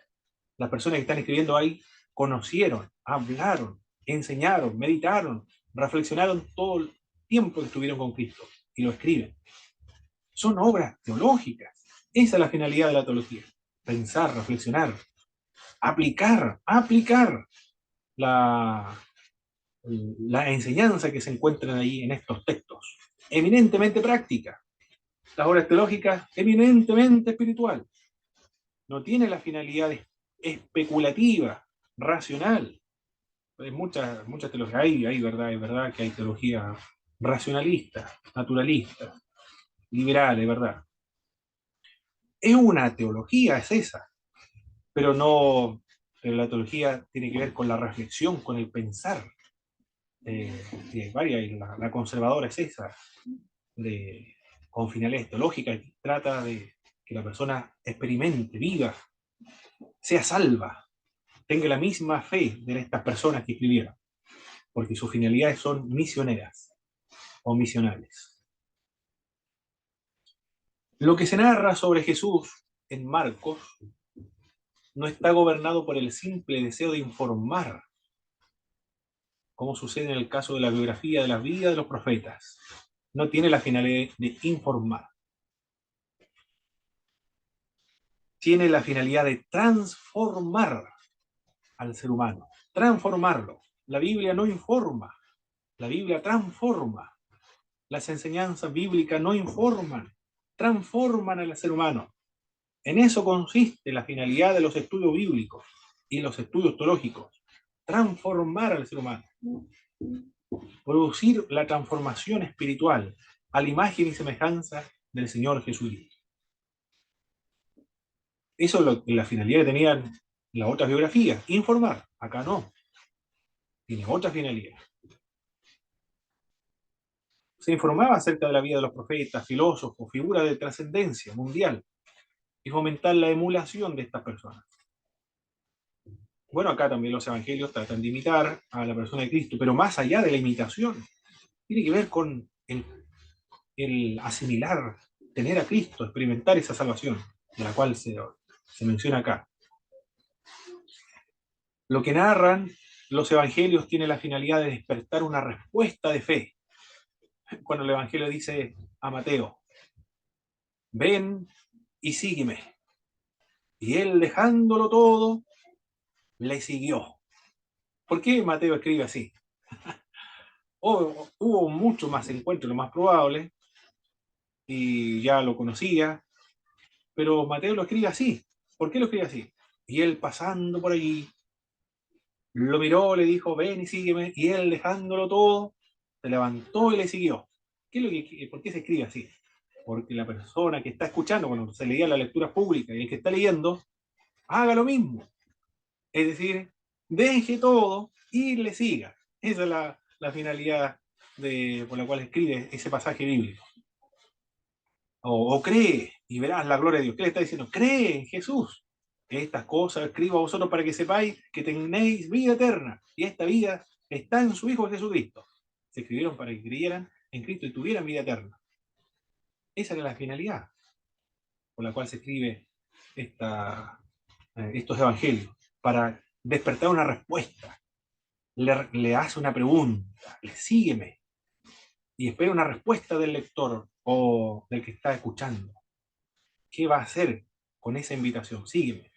Las personas que están escribiendo ahí conocieron, hablaron, enseñaron, meditaron, reflexionaron todo el tiempo que estuvieron con Cristo y lo escriben. Son obras teológicas. Esa es la finalidad de la teología. Pensar, reflexionar, aplicar la enseñanza que se encuentran ahí en estos textos. Eminentemente práctica. Las obras teológicas, eminentemente espiritual. No tiene la finalidad especulativa, racional. Hay muchas teologías. Hay verdad que hay teología racionalista, naturalista, liberal, es verdad. Es una teología, es esa, pero la teología tiene que ver con la reflexión, con el pensar. La conservadora es esa, con finalidades teológicas, que trata de que la persona experimente, viva, sea salva, tenga la misma fe de estas personas que escribieron, porque sus finalidades son misioneras o misionales. Lo que se narra sobre Jesús en Marcos no está gobernado por el simple deseo de informar, como sucede en el caso de la biografía de la vida de los profetas. No tiene la finalidad de informar. Tiene la finalidad de transformar al ser humano, transformarlo. La Biblia no informa, la Biblia transforma. Las enseñanzas bíblicas no informan, transforman al ser humano. En eso consiste la finalidad de los estudios bíblicos y los estudios teológicos, transformar al ser humano, producir la transformación espiritual a la imagen y semejanza del Señor Jesucristo. Eso es la finalidad que tenían las otras biografías, informar. Acá no. tiene otra finalidad. Se informaba acerca de la vida de los profetas, filósofos, figuras de trascendencia mundial, y fomentar la emulación de estas personas. Bueno, acá también los evangelios tratan de imitar a la persona de Cristo, pero más allá de la imitación, tiene que ver con el asimilar, tener a Cristo, experimentar esa salvación, de la cual se menciona acá. Lo que narran los evangelios tiene la finalidad de despertar una respuesta de fe. Cuando el evangelio dice a Mateo, ven y sígueme. Y él, dejándolo todo, le siguió. ¿Por qué Mateo escribe así? Hubo mucho más encuentros, lo más probable, y ya lo conocía, pero Mateo lo escribe así. ¿Por qué lo escribe así? Y él, pasando por allí, lo miró, le dijo, ven y sígueme, y él, dejándolo todo, se levantó y le siguió. ¿Por qué se escribe así? Porque la persona que está escuchando, cuando se leía la lectura pública, y el que está leyendo, haga lo mismo. Es decir, deje todo y le siga. Esa es la finalidad por la cual escribe ese pasaje bíblico. O cree y verás la gloria de Dios. ¿Qué le está diciendo? Cree en Jesús. Estas cosas escribo a vosotros para que sepáis que tenéis vida eterna. Y esta vida está en su Hijo Jesucristo. Se escribieron para que creyeran en Cristo y tuvieran vida eterna. Esa era la finalidad por la cual se escribe estos evangelios. Para despertar una respuesta. Le hace una pregunta. Le sígueme. Y espera una respuesta del lector o del que está escuchando. ¿Qué va a hacer con esa invitación? Sígueme.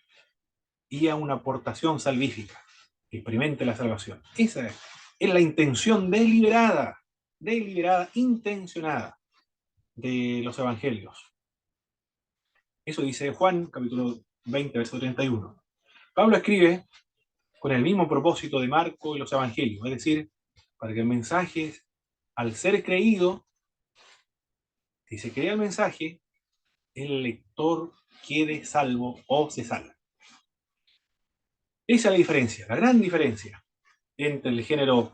Y a una aportación salvífica, que experimente la salvación. Esa es la intención deliberada, intencionada de los evangelios. Eso dice Juan, capítulo 20, verso 31. Pablo escribe con el mismo propósito de Marco y los evangelios, es decir, para que el mensaje, al ser creído, si se crea el mensaje, el lector quede salvo o se salva. Esa es la diferencia, la gran diferencia entre el género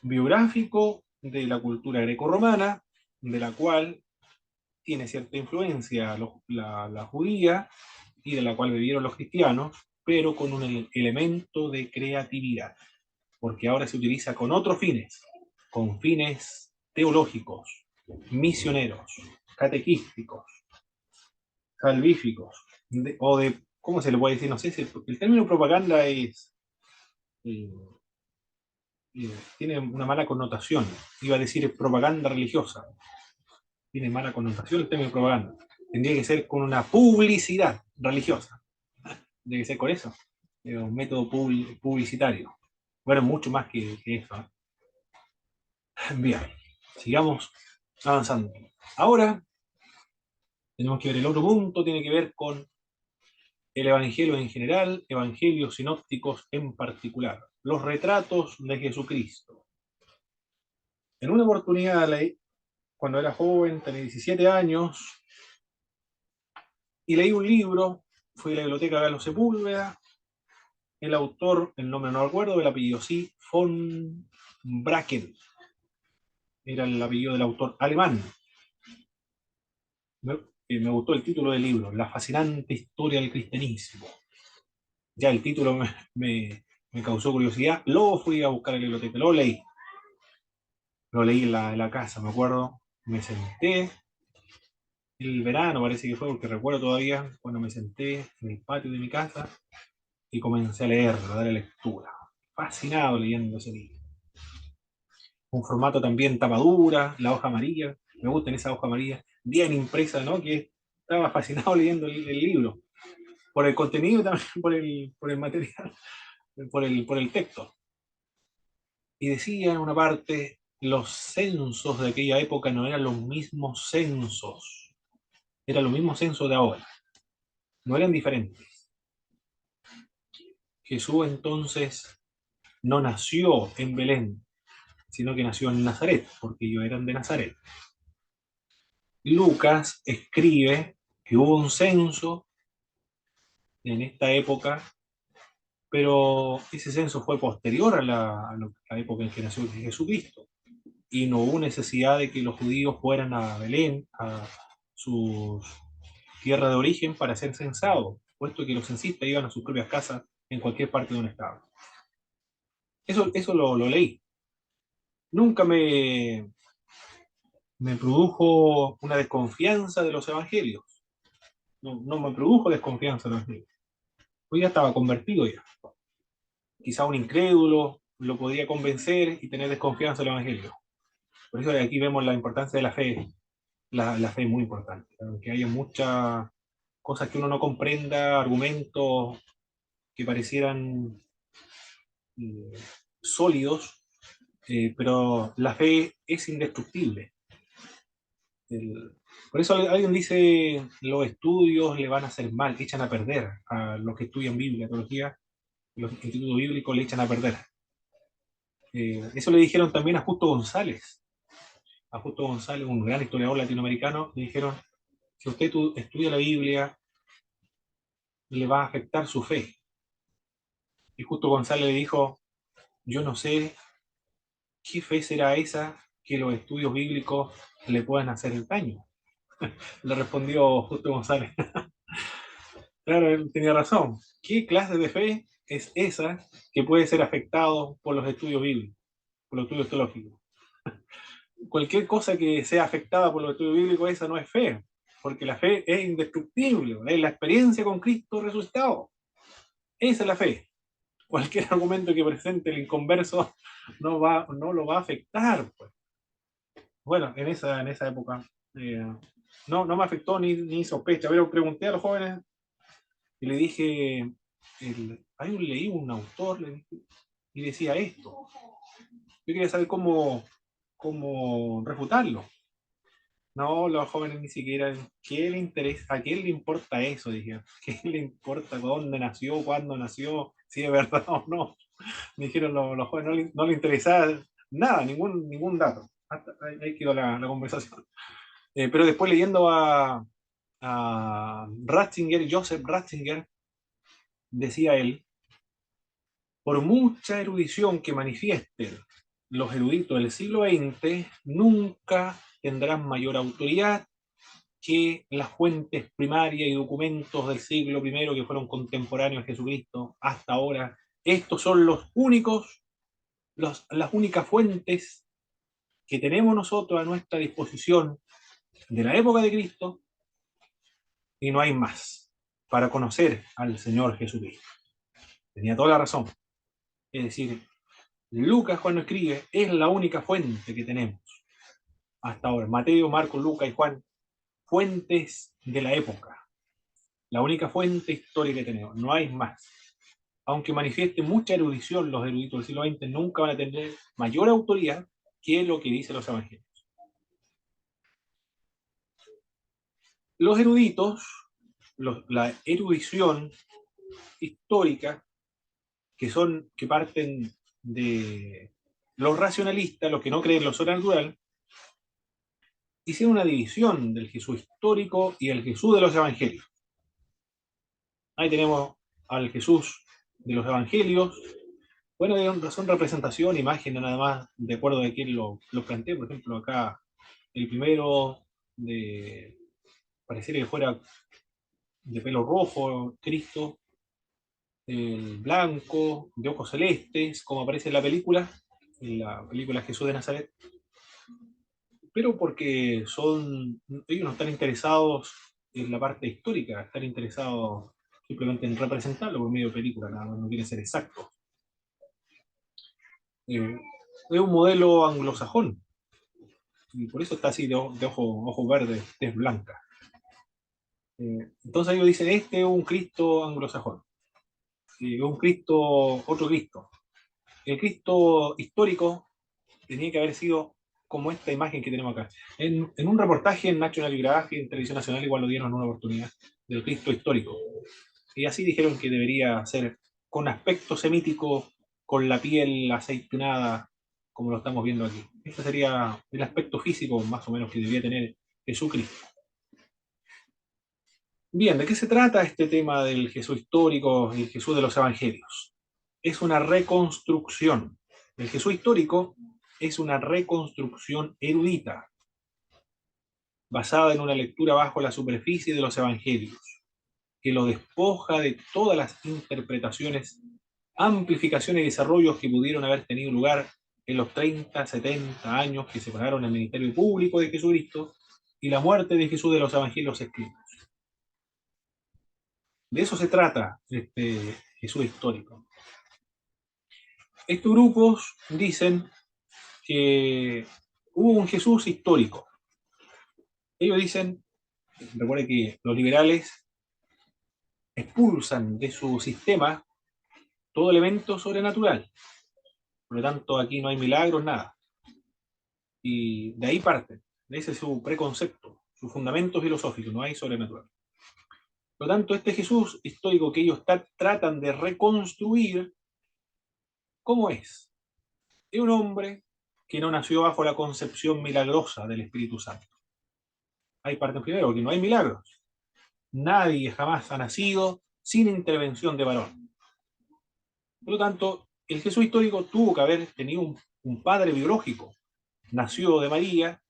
biográfico de la cultura grecorromana, de la cual tiene cierta influencia la judía y de la cual vivieron los cristianos, pero con un elemento de creatividad, porque ahora se utiliza con otros fines, con fines teológicos, misioneros, catequísticos, salvíficos, ¿cómo se le puede decir? No sé si el término propaganda eh, tiene una mala connotación. Iba a decir propaganda religiosa. Tiene mala connotación el término propaganda. Tendría que ser con una publicidad religiosa. Tendría que ser con eso. Un método publicitario. Bueno, mucho más que eso. Bien, sigamos avanzando. Ahora tenemos que ver el otro punto, tiene que ver con el Evangelio en general, evangelios sinópticos en particular, los retratos de Jesucristo. En una oportunidad, cuando era joven, tenía 17 años, y leí un libro, fui a la biblioteca Galo Sepúlveda, el autor, el nombre no recuerdo, el apellido sí, von Bracken, era el apellido del autor alemán. Me gustó el título del libro, La fascinante historia del cristianismo. Ya el título me causó curiosidad, lo fui a buscar en la biblioteca, lo leí en la casa, me acuerdo, me senté, el verano parece que fue, porque recuerdo todavía cuando me senté en el patio de mi casa y comencé a leerlo, a darle lectura, fascinado leyendo ese libro. Un formato también tapadura, la hoja amarilla, me gustan esas hojas amarillas, bien impresa, ¿no? Que estaba fascinado leyendo el libro, por el contenido también, por el material, por el texto. Y decía en una parte, los censos de aquella época no eran los mismos censos, eran los mismos censos de ahora, no eran diferentes. Jesús entonces no nació en Belén, sino que nació en Nazaret, porque ellos eran de Nazaret. Lucas escribe que hubo un censo en esta época pero ese censo fue posterior a la época en que nació Jesucristo, y no hubo necesidad de que los judíos fueran a Belén, a su tierra de origen, para ser censados, puesto que los censistas iban a sus propias casas en cualquier parte de un estado. Eso lo leí. Nunca me produjo una desconfianza de los evangelios. No me produjo desconfianza de los evangelios. Pues ya estaba convertido ya. Quizá un incrédulo lo podía convencer y tener desconfianza del evangelio. Por eso aquí vemos la importancia de la fe. La fe es muy importante. Aunque haya muchas cosas que uno no comprenda, argumentos que parecieran eh, sólidos, pero la fe es indestructible. Por eso alguien dice, los estudios le van a hacer mal, echan a perder a los que estudian Biblia, teología, los institutos bíblicos le echan a perder. Eso le dijeron también a Justo González. A Justo González, un gran historiador latinoamericano, le dijeron, si usted estudia la Biblia, le va a afectar su fe. Y Justo González le dijo, yo no sé qué fe será esa que los estudios bíblicos le puedan hacer daño. Le respondió Justo González. Claro, él tenía razón. ¿Qué clase de fe es esa que puede ser afectado por los estudios bíblicos, por los estudios teológicos? Cualquier cosa que sea afectada por los estudios bíblicos, esa no es fe, porque la fe es indestructible, es la experiencia con Cristo resucitado. Esa es la fe. Cualquier argumento que presente el inconverso no lo va a afectar, pues. Bueno, en esa época no me afectó ni sospecha. Pero pregunté a los jóvenes y le dije, leí un autor y decía esto. Yo quería saber cómo refutarlo. No, los jóvenes ni siquiera, ¿qué le interesa? ¿A quién le importa eso? Dije, ¿qué le importa dónde nació, cuándo nació, si es verdad o no? Me dijeron los jóvenes, no le interesaba nada, ningún dato. Ahí quedó la conversación. Pero después leyendo a Ratzinger, Joseph Ratzinger, decía él, por mucha erudición que manifiesten los eruditos del siglo XX, nunca tendrán mayor autoridad que las fuentes primarias y documentos del siglo I que fueron contemporáneos a Jesucristo hasta ahora. Estos son las únicas fuentes que tenemos nosotros a nuestra disposición de la época de Cristo, y no hay más para conocer al Señor Jesucristo. Tenía toda la razón. Es decir, Lucas cuando escribe es la única fuente que tenemos hasta ahora. Mateo, Marcos, Lucas y Juan, fuentes de la época. La única fuente histórica que tenemos. No hay más. Aunque manifiesten mucha erudición los eruditos del siglo XX, nunca van a tener mayor autoridad que lo que dicen los evangelios. Los eruditos, la erudición histórica, que parten de los racionalistas, los que no creen en lo sobrenatural, hicieron una división del Jesús histórico y el Jesús de los evangelios. Ahí tenemos al Jesús de los evangelios. Bueno, son representación, imagen, nada más, de acuerdo a quién lo plantea. Por ejemplo, acá el primero pareciera que fuera de pelo rojo, Cristo, el blanco, de ojos celestes, como aparece en la película Jesús de Nazaret, pero porque ellos no están interesados en la parte histórica, están interesados simplemente en representarlo por medio de película, no quieren ser exactos. Es un modelo anglosajón, y por eso está así de ojos verdes, tez blanca. Entonces ellos dicen, este es un Cristo anglosajón, es un Cristo, otro Cristo. El Cristo histórico tenía que haber sido como esta imagen que tenemos acá. En un reportaje en National Geographic, en Televisión Nacional, igual lo dieron una oportunidad, del Cristo histórico. Y así dijeron que debería ser con aspecto semítico, con la piel aceitunada, como lo estamos viendo aquí. Este sería el aspecto físico, más o menos, que debería tener Jesucristo. Bien, ¿de qué se trata este tema del Jesús histórico y el Jesús de los evangelios? es una reconstrucción. El Jesús histórico es una reconstrucción erudita, basada en una lectura bajo la superficie de los evangelios, que lo despoja de todas las interpretaciones, amplificaciones y desarrollos que pudieron haber tenido lugar en los 30, 70 años que separaron el ministerio público de Jesucristo y la muerte de Jesús de los evangelios escritos. De eso se trata este Jesús histórico. Estos grupos dicen que hubo un Jesús histórico. Ellos dicen, recuerden que los liberales expulsan de su sistema todo elemento sobrenatural. Por lo tanto, aquí no hay milagros, nada. Y de ahí parte. Ese es su preconcepto, su fundamento filosófico, no hay sobrenatural. Por lo tanto, este Jesús histórico que ellos tratan de reconstruir, ¿cómo es? Es un hombre que no nació bajo la concepción milagrosa del Espíritu Santo. Hay parte primero, que no hay milagros. Nadie jamás ha nacido sin intervención de varón. Por lo tanto, el Jesús histórico tuvo que haber tenido un padre biológico. Nació de María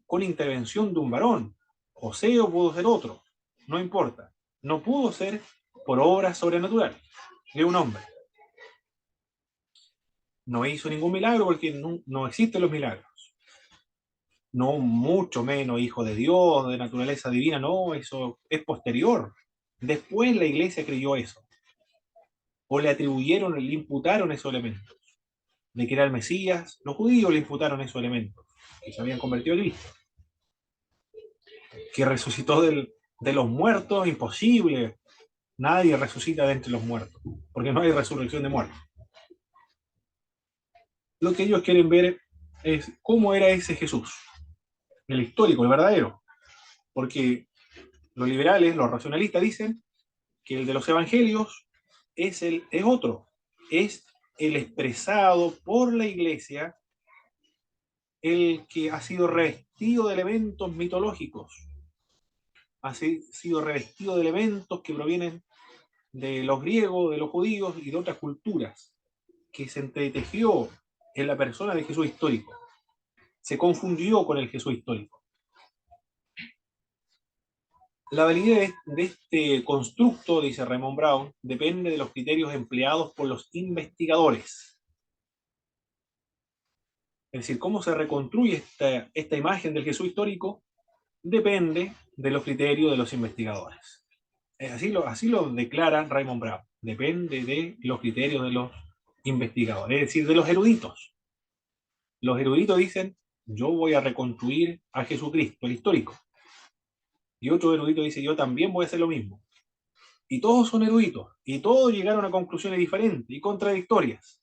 con intervención de un varón. José o pudo ser otro. No importa. No pudo ser por obra sobrenatural de un hombre. No hizo ningún milagro porque no existen los milagros. No mucho menos hijo de Dios, de naturaleza divina, no, eso es posterior. Después la iglesia creyó eso. O le atribuyeron, le imputaron esos elementos. De que era el Mesías, los judíos le imputaron esos elementos, que se habían convertido en Cristo. Que resucitó de los muertos, imposible. Nadie resucita de entre los muertos, porque no hay resurrección de muertos. Lo que ellos quieren ver es cómo era ese Jesús, el histórico, el verdadero. Porque los liberales, los racionalistas dicen que el de los evangelios es otro, es el expresado por la iglesia, el que ha sido revestido de elementos mitológicos, ha sido revestido de elementos que provienen de los griegos, de los judíos y de otras culturas, que se entretejió en la persona de Jesús histórico, se confundió con el Jesús histórico. La validez de este constructo, dice Raymond Brown, depende de los criterios empleados por los investigadores. Es decir, cómo se reconstruye esta imagen del Jesús histórico depende de los criterios de los investigadores. Así lo declara Raymond Brown. Depende de los criterios de los investigadores, es decir, de los eruditos. Los eruditos dicen, yo voy a reconstruir a Jesucristo, el histórico. Y otro erudito dice, yo también voy a hacer lo mismo. Y todos son eruditos, y todos llegaron a conclusiones diferentes y contradictorias.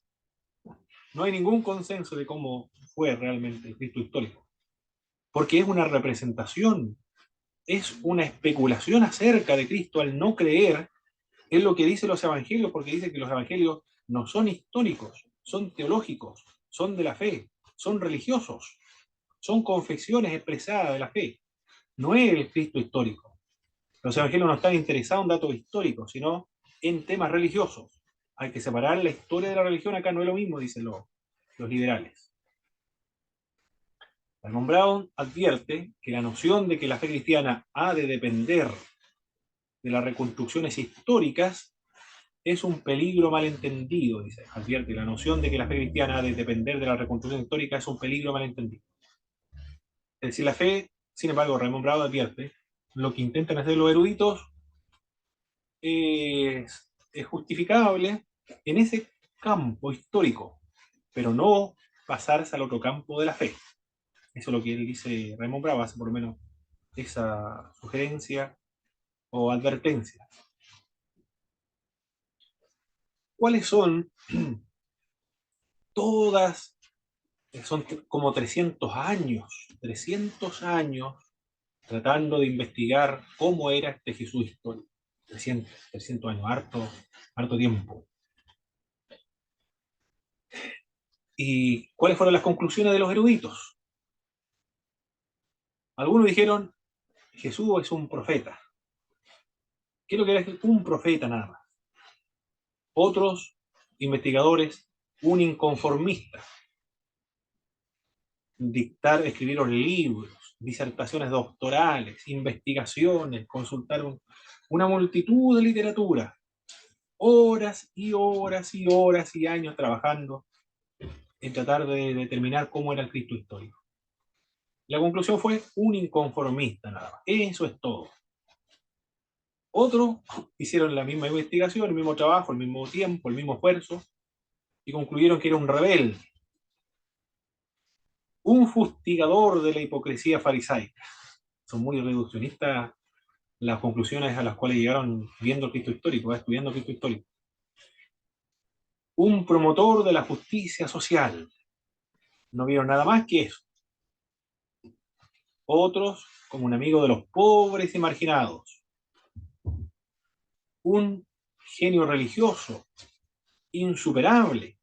No hay ningún consenso de cómo fue realmente el Cristo histórico. Porque es una representación, es una especulación acerca de Cristo al no creer en lo que dicen los evangelios, porque dice que los evangelios no son históricos, son teológicos, son de la fe, son religiosos, son confesiones expresadas de la fe. No es el Cristo histórico. Los evangelios no están interesados en datos históricos, sino en temas religiosos. Hay que separar la historia de la religión, acá no es lo mismo, dicen los liberales. Raymond Brown advierte que la noción de que la fe cristiana ha de depender de las reconstrucciones históricas es un peligro malentendido, dice. Advierte, la noción de que la fe cristiana ha de depender de la reconstrucción histórica es un peligro malentendido. Es decir, la fe, sin embargo, Raymond Brown advierte, lo que intentan hacer los eruditos es justificable en ese campo histórico, pero no pasarse al otro campo de la fe. Eso es lo que él dice, Raymond Brown hace por lo menos esa sugerencia o advertencia. ¿Cuáles son todas? Son como 300 años tratando de investigar cómo era este Jesús histórico. 300 años, harto tiempo. ¿Y cuáles fueron las conclusiones de los eruditos? Algunos dijeron, Jesús es un profeta. ¿Qué es lo que era un profeta nada más? Otros investigadores, un inconformista, escribieron libros, disertaciones doctorales, investigaciones, una multitud de literatura, horas y horas y horas y años trabajando en tratar de determinar cómo era el Cristo histórico. La conclusión fue un inconformista, nada más. Eso es todo. Otros hicieron la misma investigación, el mismo trabajo, el mismo tiempo, el mismo esfuerzo, y concluyeron que era un rebelde, un fustigador de la hipocresía farisaica. Son muy reduccionistas las conclusiones a las cuales llegaron viendo el Cristo histórico, estudiando el Cristo histórico. Un promotor de la justicia social. No vieron nada más que eso. Otros, como un amigo de los pobres y marginados. Un genio religioso, insuperable.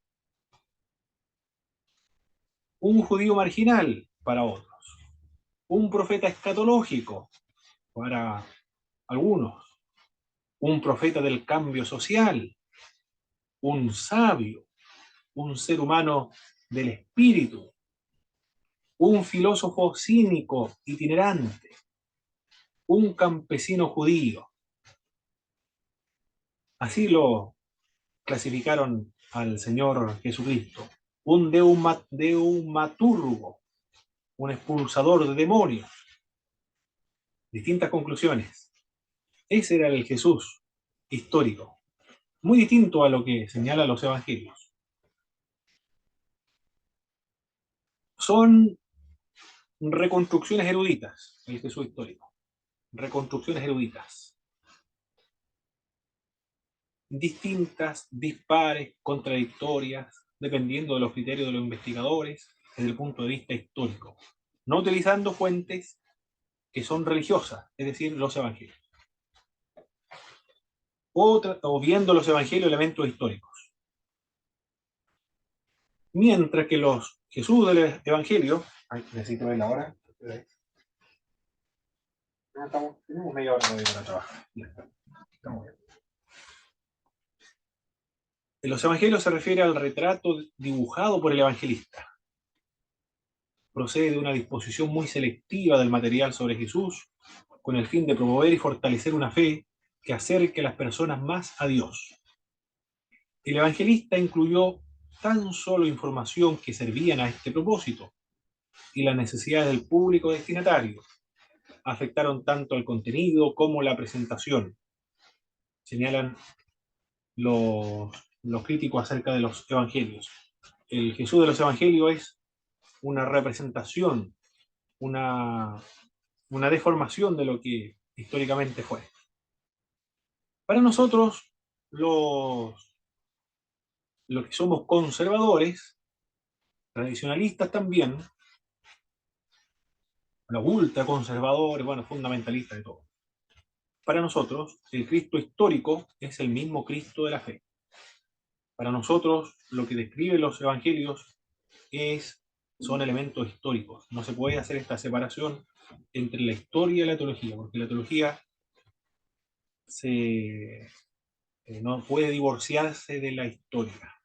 Un judío marginal para otros. Un profeta escatológico para algunos. Un profeta del cambio social. Un sabio. Un ser humano del espíritu. Un filósofo cínico itinerante. Un campesino judío. Así lo clasificaron al Señor Jesucristo. Un deumaturgo, un expulsador de demonios. Distintas conclusiones. Ese era el Jesús histórico, muy distinto a lo que señalan los evangelios. Son reconstrucciones eruditas, el Jesús histórico. Reconstrucciones eruditas. Distintas, dispares, contradictorias, dependiendo de los criterios de los investigadores, desde el punto de vista histórico. No utilizando fuentes que son religiosas, es decir, los evangelios. O viendo los evangelios elementos históricos. Mientras que los Jesús del evangelio, necesito ver la hora. Tenemos media hora para trabajar. Ya está. Estamos bien. En los evangelios se refiere al retrato dibujado por el evangelista. Procede de una disposición muy selectiva del material sobre Jesús, con el fin de promover y fortalecer una fe que acerque a las personas más a Dios. El evangelista incluyó tan solo información que servían a este propósito, y las necesidades del público destinatario afectaron tanto el contenido como la presentación. Señalan los críticos acerca de los evangelios. El Jesús de los evangelios es una representación, una deformación de lo que históricamente fue. Para nosotros, los que somos conservadores, tradicionalistas también, los ultraconservadores, bueno, fundamentalistas de todo. Para nosotros, el Cristo histórico es el mismo Cristo de la fe. Para nosotros, lo que describen los evangelios son elementos históricos. No se puede hacer esta separación entre la historia y la teología, porque la teología no puede divorciarse de la historia.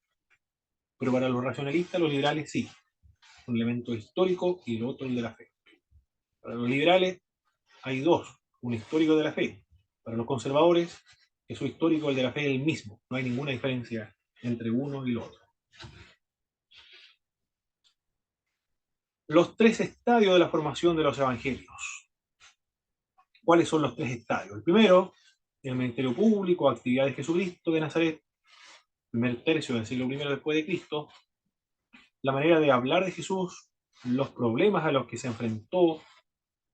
Pero para los racionalistas, los liberales sí. Un elemento histórico y el otro el de la fe. Para los liberales hay dos, un histórico de la fe. Para los conservadores, Jesús histórico, el de la fe es el mismo. No hay ninguna diferencia entre uno y el otro. Los tres estadios de la formación de los evangelios. ¿Cuáles son los tres estadios? El primero, el ministerio público, actividad de Jesucristo de Nazaret, primer tercio del siglo I después de Cristo, la manera de hablar de Jesús, los problemas a los que se enfrentó,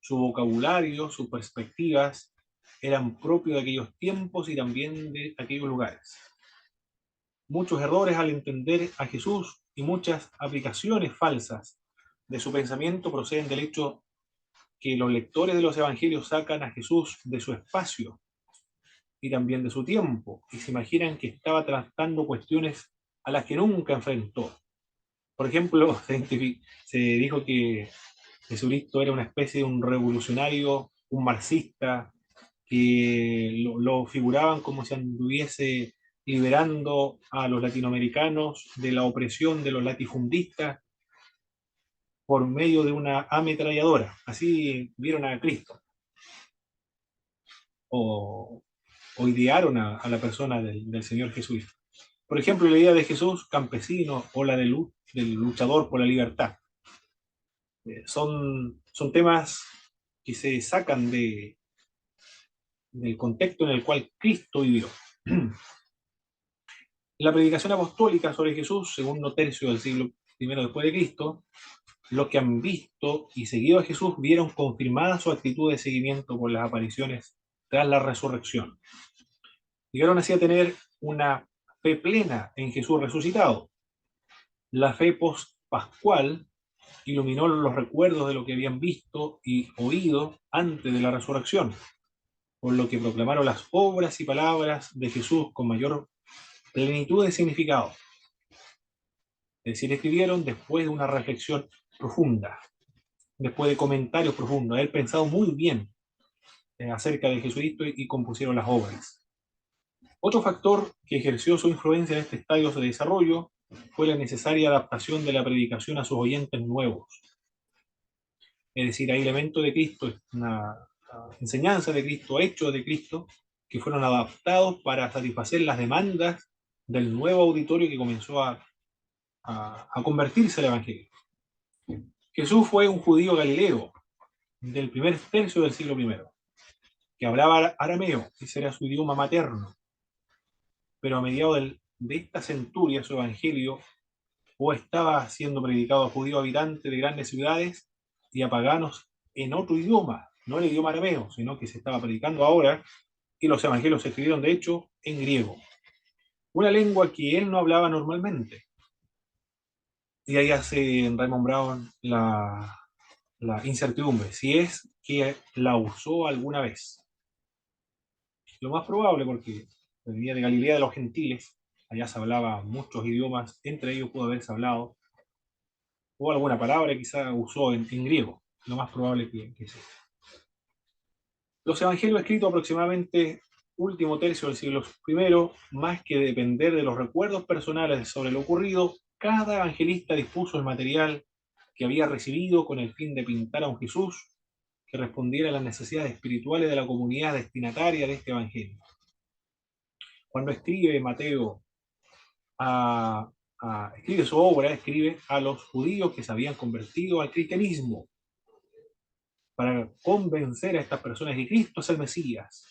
su vocabulario, sus perspectivas, eran propios de aquellos tiempos y también de aquellos lugares. Muchos errores al entender a Jesús y muchas aplicaciones falsas de su pensamiento proceden del hecho que los lectores de los evangelios sacan a Jesús de su espacio y también de su tiempo y se imaginan que estaba tratando cuestiones a las que nunca enfrentó. Por ejemplo, se dijo que Jesucristo era una especie de un revolucionario, un marxista, que lo figuraban como si anduviese liberando a los latinoamericanos de la opresión de los latifundistas por medio de una ametralladora. Así vieron a Cristo, o, o idearon a la persona del Señor Jesús. Por ejemplo, la idea de Jesús campesino o la del luchador por la libertad. Son temas que se sacan del contexto en el cual Cristo vivió. La predicación apostólica sobre Jesús, segundo tercio del siglo I después de Cristo, los que han visto y seguido a Jesús vieron confirmada su actitud de seguimiento por las apariciones tras la resurrección. Llegaron así a tener una fe plena en Jesús resucitado. La fe post-pascual iluminó los recuerdos de lo que habían visto y oído antes de la resurrección, por lo que proclamaron las obras y palabras de Jesús con mayor plenitud de significado. Es decir, escribieron después de una reflexión profunda, después de comentarios profundos, haber pensado muy bien acerca de Jesucristo y compusieron las obras. Otro factor que ejerció su influencia en este estadio de desarrollo fue la necesaria adaptación de la predicación a sus oyentes nuevos. Es decir, hay elementos de Cristo, una enseñanza de Cristo, hechos de Cristo, que fueron adaptados para satisfacer las demandas del nuevo auditorio que comenzó a convertirse al Evangelio. Jesús fue un judío galileo del primer tercio del siglo I, que hablaba arameo, ese era su idioma materno, pero a mediados de esta centuria su evangelio o estaba siendo predicado a judíos habitantes de grandes ciudades y a paganos en otro idioma, no el idioma arameo, sino que se estaba predicando ahora, y los evangelios se escribieron de hecho en griego, una lengua que él no hablaba normalmente. Y ahí hace Raymond Brown la incertidumbre, si es que la usó alguna vez. Lo más probable, porque venía de Galilea de los gentiles, allá se hablaba muchos idiomas, entre ellos pudo haberse hablado, o alguna palabra quizá usó en griego, lo más probable que sea. Los evangelios escritos aproximadamente último tercio del siglo I, más que depender de los recuerdos personales sobre lo ocurrido, cada evangelista dispuso el material que había recibido con el fin de pintar a un Jesús que respondiera a las necesidades espirituales de la comunidad destinataria de este evangelio. Cuando escribe Mateo, escribe su obra, escribe a los judíos que se habían convertido al cristianismo para convencer a estas personas que Cristo es el Mesías.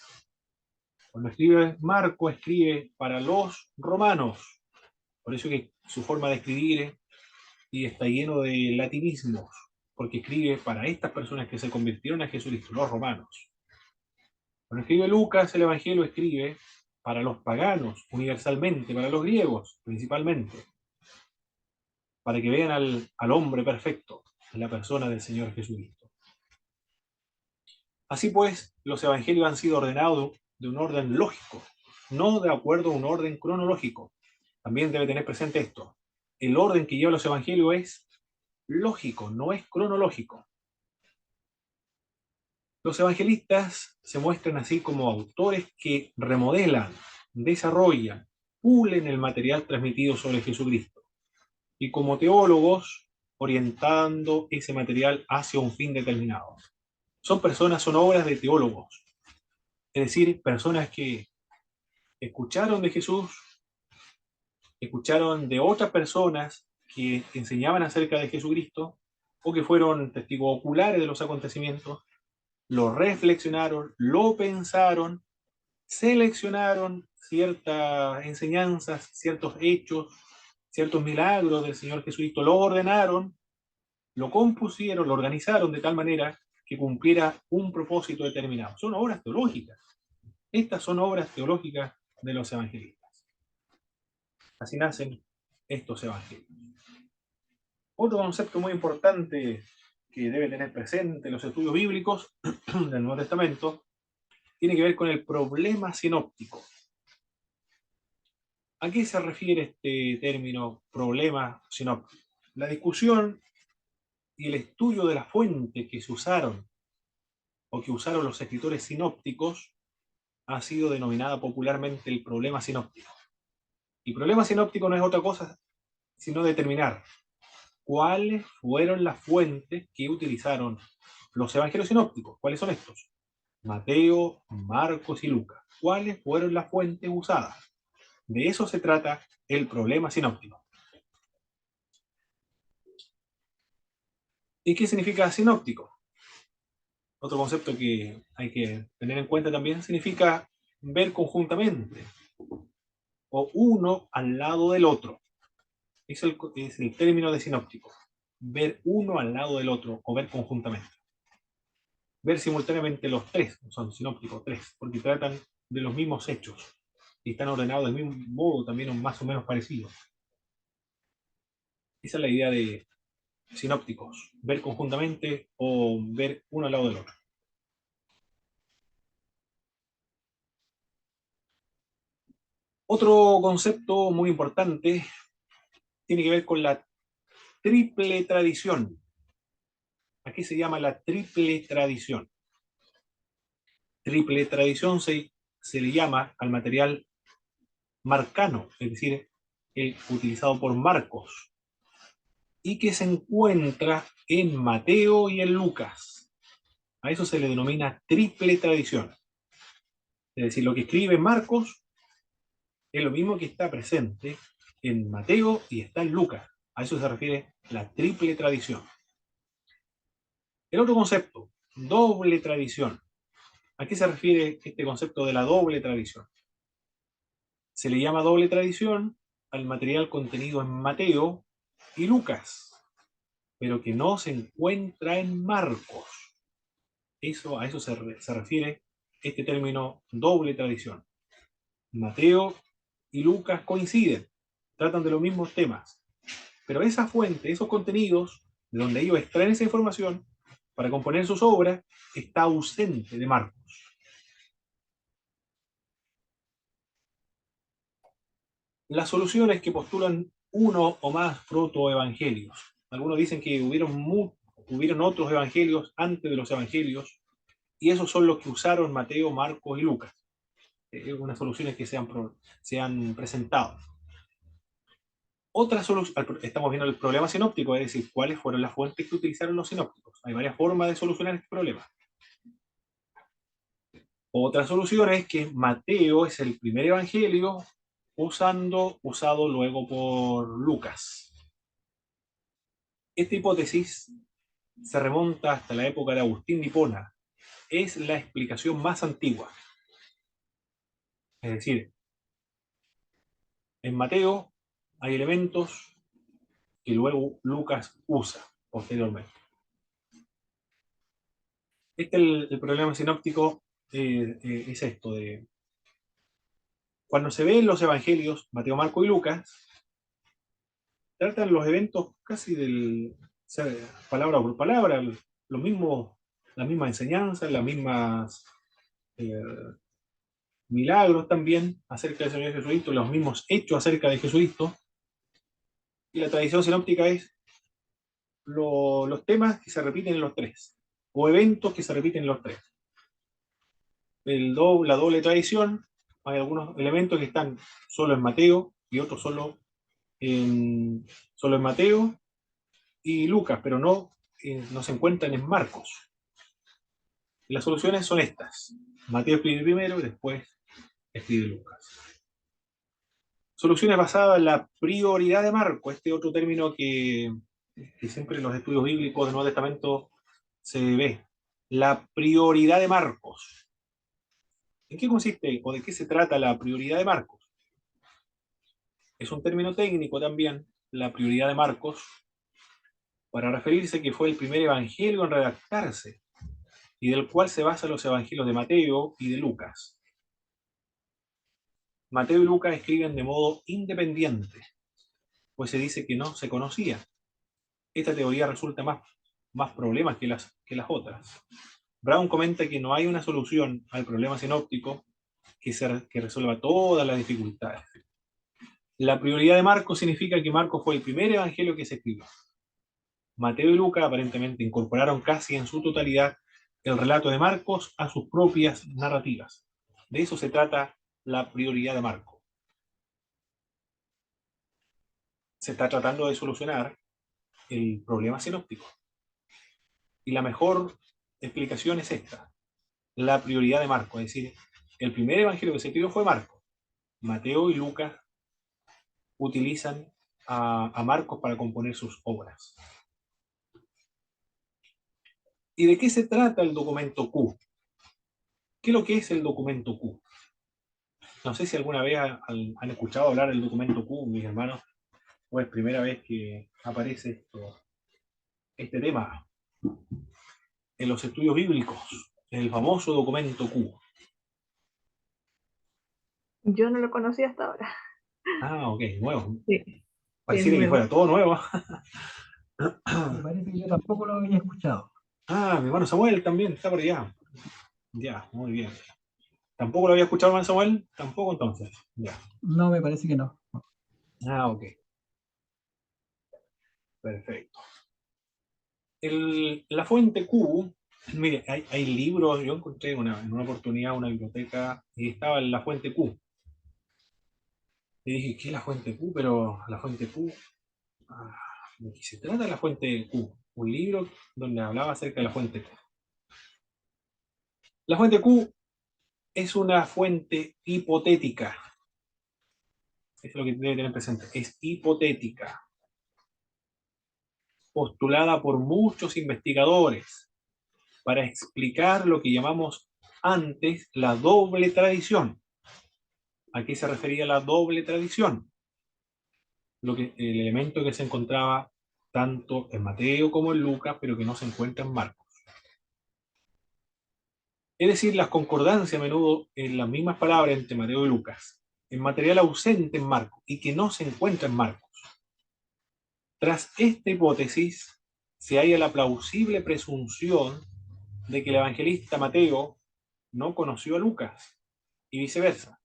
Cuando escribe Marco, escribe para los romanos. Por eso que su forma de escribir y está lleno de latinismos, porque escribe para estas personas que se convirtieron a Jesucristo, los romanos. Cuando escribe Lucas, el Evangelio escribe para los paganos, universalmente, para los griegos, principalmente, para que vean al hombre perfecto, en la persona del Señor Jesucristo. Así pues, los evangelios han sido ordenados de un orden lógico, no de acuerdo a un orden cronológico. También debe tener presente esto. El orden que lleva los evangelios es lógico, no es cronológico. Los evangelistas se muestran así como autores que remodelan, desarrollan, pulen el material transmitido sobre Jesucristo, y como teólogos orientando ese material hacia un fin determinado. Son obras de teólogos, es decir, personas que escucharon de Jesús, escucharon de otras personas que enseñaban acerca de Jesucristo o que fueron testigos oculares de los acontecimientos, lo reflexionaron, lo pensaron, seleccionaron ciertas enseñanzas, ciertos hechos, ciertos milagros del Señor Jesucristo, lo ordenaron, lo compusieron, lo organizaron de tal manera que cumpliera un propósito determinado. Son obras teológicas. Estas son obras teológicas de los evangelistas. Así nacen estos evangelios. Otro concepto muy importante que debe tener presente los estudios bíblicos del Nuevo Testamento tiene que ver con el problema sinóptico. ¿A qué se refiere este término problema sinóptico? La discusión y el estudio de las fuentes que se usaron o que usaron los escritores sinópticos ha sido denominada popularmente el problema sinóptico. El problema sinóptico no es otra cosa sino determinar cuáles fueron las fuentes que utilizaron los evangelios sinópticos. ¿Cuáles son estos? Mateo, Marcos y Lucas. ¿Cuáles fueron las fuentes usadas? De eso se trata el problema sinóptico. ¿Y qué significa sinóptico? Otro concepto que hay que tener en cuenta también significa ver conjuntamente o uno al lado del otro. Es el término de sinóptico. Ver uno al lado del otro o ver conjuntamente. Ver simultáneamente los tres, son sinópticos tres, porque tratan de los mismos hechos y están ordenados del mismo modo, también más o menos parecidos. Esa es la idea de sinópticos, ver conjuntamente o ver uno al lado del otro. Otro concepto muy importante tiene que ver con la triple tradición. Aquí se llama la triple tradición. Triple tradición se le llama al material marcano, es decir, el utilizado por Marcos, y que se encuentra en Mateo y en Lucas. A eso se le denomina triple tradición. Es decir, lo que escribe Marcos es lo mismo que está presente en Mateo y está en Lucas. A eso se refiere la triple tradición. El otro concepto, doble tradición. ¿A qué se refiere este concepto de la doble tradición? Se le llama doble tradición al material contenido en Mateo y Lucas, pero que no se encuentra en Marcos. A eso se refiere este término doble tradición. Mateo y Lucas coinciden, tratan de los mismos temas, pero esa fuente, esos contenidos, de donde ellos extraen esa información para componer sus obras, está ausente de Marcos. Las soluciones que postulan uno o más protoevangelios. Algunos dicen que hubieron otros evangelios antes de los evangelios, y esos son los que usaron Mateo, Marcos y Lucas. Unas soluciones que se han presentado. Otra solución, estamos viendo el problema sinóptico, es decir, cuáles fueron las fuentes que utilizaron los sinópticos. Hay varias formas de solucionar este problema. Otra solución es que Mateo es el primer evangelio usado luego por Lucas. Esta hipótesis se remonta hasta la época de Agustín de Hipona. Es la explicación más antigua. Es decir, en Mateo hay elementos que luego Lucas usa posteriormente. El problema sinóptico es esto de cuando se ven los evangelios, Mateo, Marco y Lucas, tratan los eventos casi palabra por palabra, las mismas enseñanzas, las mismas eh, milagros también acerca del Señor Jesucristo, los mismos hechos acerca de Jesucristo. Y la tradición sinóptica es los temas que se repiten en los tres, o eventos que se repiten en los tres. La doble tradición, hay algunos elementos que están solo en Mateo y otros solo en Mateo y Lucas, pero no se encuentran en Marcos. Las soluciones son estas. Mateo escribe primero y después escribe Lucas. Soluciones basadas en la prioridad de Marcos, este otro término que siempre en los estudios bíblicos del Nuevo Testamento se ve. La prioridad de Marcos. ¿En qué consiste o de qué se trata la prioridad de Marcos? Es un término técnico también, la prioridad de Marcos, para referirse que fue el primer evangelio en redactarse y del cual se basan los evangelios de Mateo y de Lucas. Mateo y Lucas escriben de modo independiente, pues se dice que no se conocían. Esta teoría resulta más problemas que las otras. Brown comenta que no hay una solución al problema sinóptico que resuelva todas las dificultades. La prioridad de Marcos significa que Marcos fue el primer evangelio que se escribió. Mateo y Lucas aparentemente incorporaron casi en su totalidad el relato de Marcos a sus propias narrativas. De eso se trata la prioridad de Marcos. se está tratando de solucionar el problema sinóptico. Y la mejor explicación es esta, la prioridad de Marcos. Es decir, el primer evangelio que se escribió fue Marcos. Mateo y Lucas utilizan a Marcos para componer sus obras. ¿Y de qué se trata el documento Q? ¿Qué es lo que es el documento Q? No sé si alguna vez han escuchado hablar del documento Q, mis hermanos, o es primera vez que aparece este tema en los estudios bíblicos, el famoso documento Q. Yo no lo conocí hasta ahora. Ah, ok, nuevo. Sí, sí, es Pareciera que nuevo. fuera todo nuevo. Me parece que yo tampoco lo había escuchado. Ah, mi hermano Samuel también está por allá. Ya, muy bien. ¿Tampoco lo había escuchado, hermano Samuel? Tampoco entonces. Ya. No, me parece que no. Ah, ok. Perfecto. La fuente Q, mire, hay libros, yo encontré en una oportunidad una biblioteca y estaba en la fuente Q. Y dije, ¿qué es la fuente Q? Pero la fuente Q, ah, ¿de qué se trata la fuente Q? Un libro donde hablaba acerca de la fuente Q. La fuente Q es una fuente hipotética. Eso es lo que debe tener presente. Es hipotética, postulada por muchos investigadores para explicar lo que llamamos antes la doble tradición. ¿A qué se refería la doble tradición? El elemento que se encontraba tanto en Mateo como en Lucas, pero que no se encuentra en Marcos. Es decir, las concordancias a menudo en las mismas palabras entre Mateo y Lucas, en material ausente en Marcos y que no se encuentra en Marcos. Tras esta hipótesis, se halla la plausible presunción de que el evangelista Mateo no conoció a Lucas y viceversa,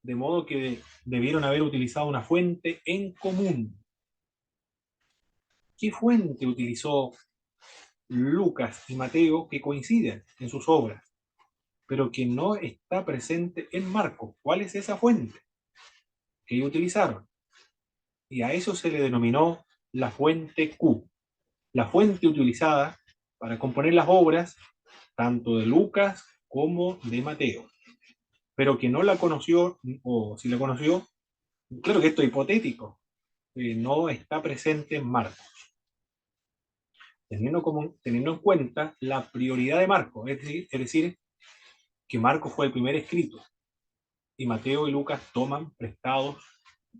de modo que debieron haber utilizado una fuente en común. ¿Qué fuente utilizó Lucas y Mateo que coinciden en sus obras, pero que no está presente en Marcos? ¿Cuál es esa fuente que ellos utilizaron? Y a eso se le denominó la fuente Q, la fuente utilizada para componer las obras tanto de Lucas como de Mateo, pero que no la conoció, o si la conoció, claro que esto es hipotético, no está presente en Marcos, teniendo en cuenta la prioridad de Marcos, es decir, que Marcos fue el primer escrito, y Mateo y Lucas toman prestados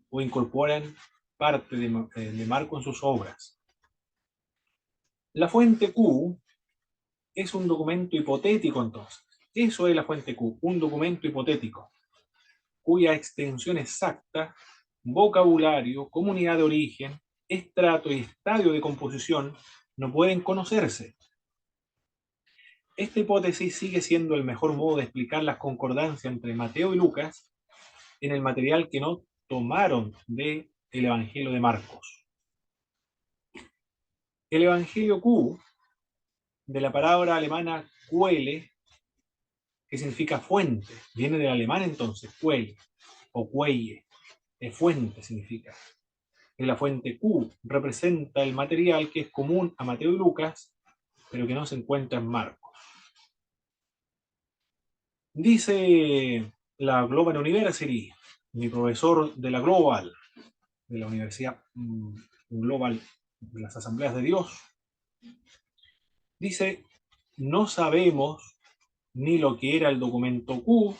o incorporan parte de Marcos en sus obras. La fuente Q es un documento hipotético entonces. Eso es la fuente Q, un documento hipotético, cuya extensión exacta, vocabulario, comunidad de origen, estrato y estadio de composición no pueden conocerse. Esta hipótesis sigue siendo el mejor modo de explicar las concordancias entre Mateo y Lucas en el material que no tomaron del Evangelio de Marcos. El Evangelio Q, de la palabra alemana Quelle, que significa fuente, viene del alemán entonces, Quelle o Quelle, fuente significa. Y la fuente Q representa el material que es común a Mateo y Lucas, pero que no se encuentra en Marcos. Dice la Global University, mi profesor de la Global, de la Universidad Global de las Asambleas de Dios, dice, no sabemos ni lo que era el documento Q,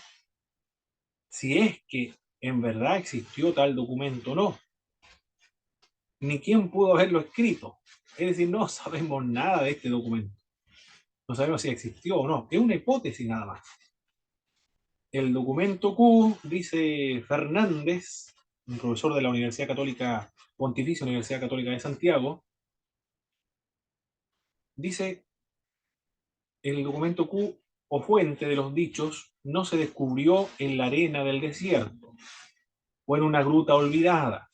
si es que en verdad existió tal documento o no, ni quién pudo haberlo escrito. Es decir, no sabemos nada de este documento. No sabemos si existió o no. Es una hipótesis nada más. El documento Q, dice Fernández, un profesor de la Universidad Católica, Pontificia Universidad Católica de Santiago, dice, el documento Q o fuente de los dichos no se descubrió en la arena del desierto o en una gruta olvidada,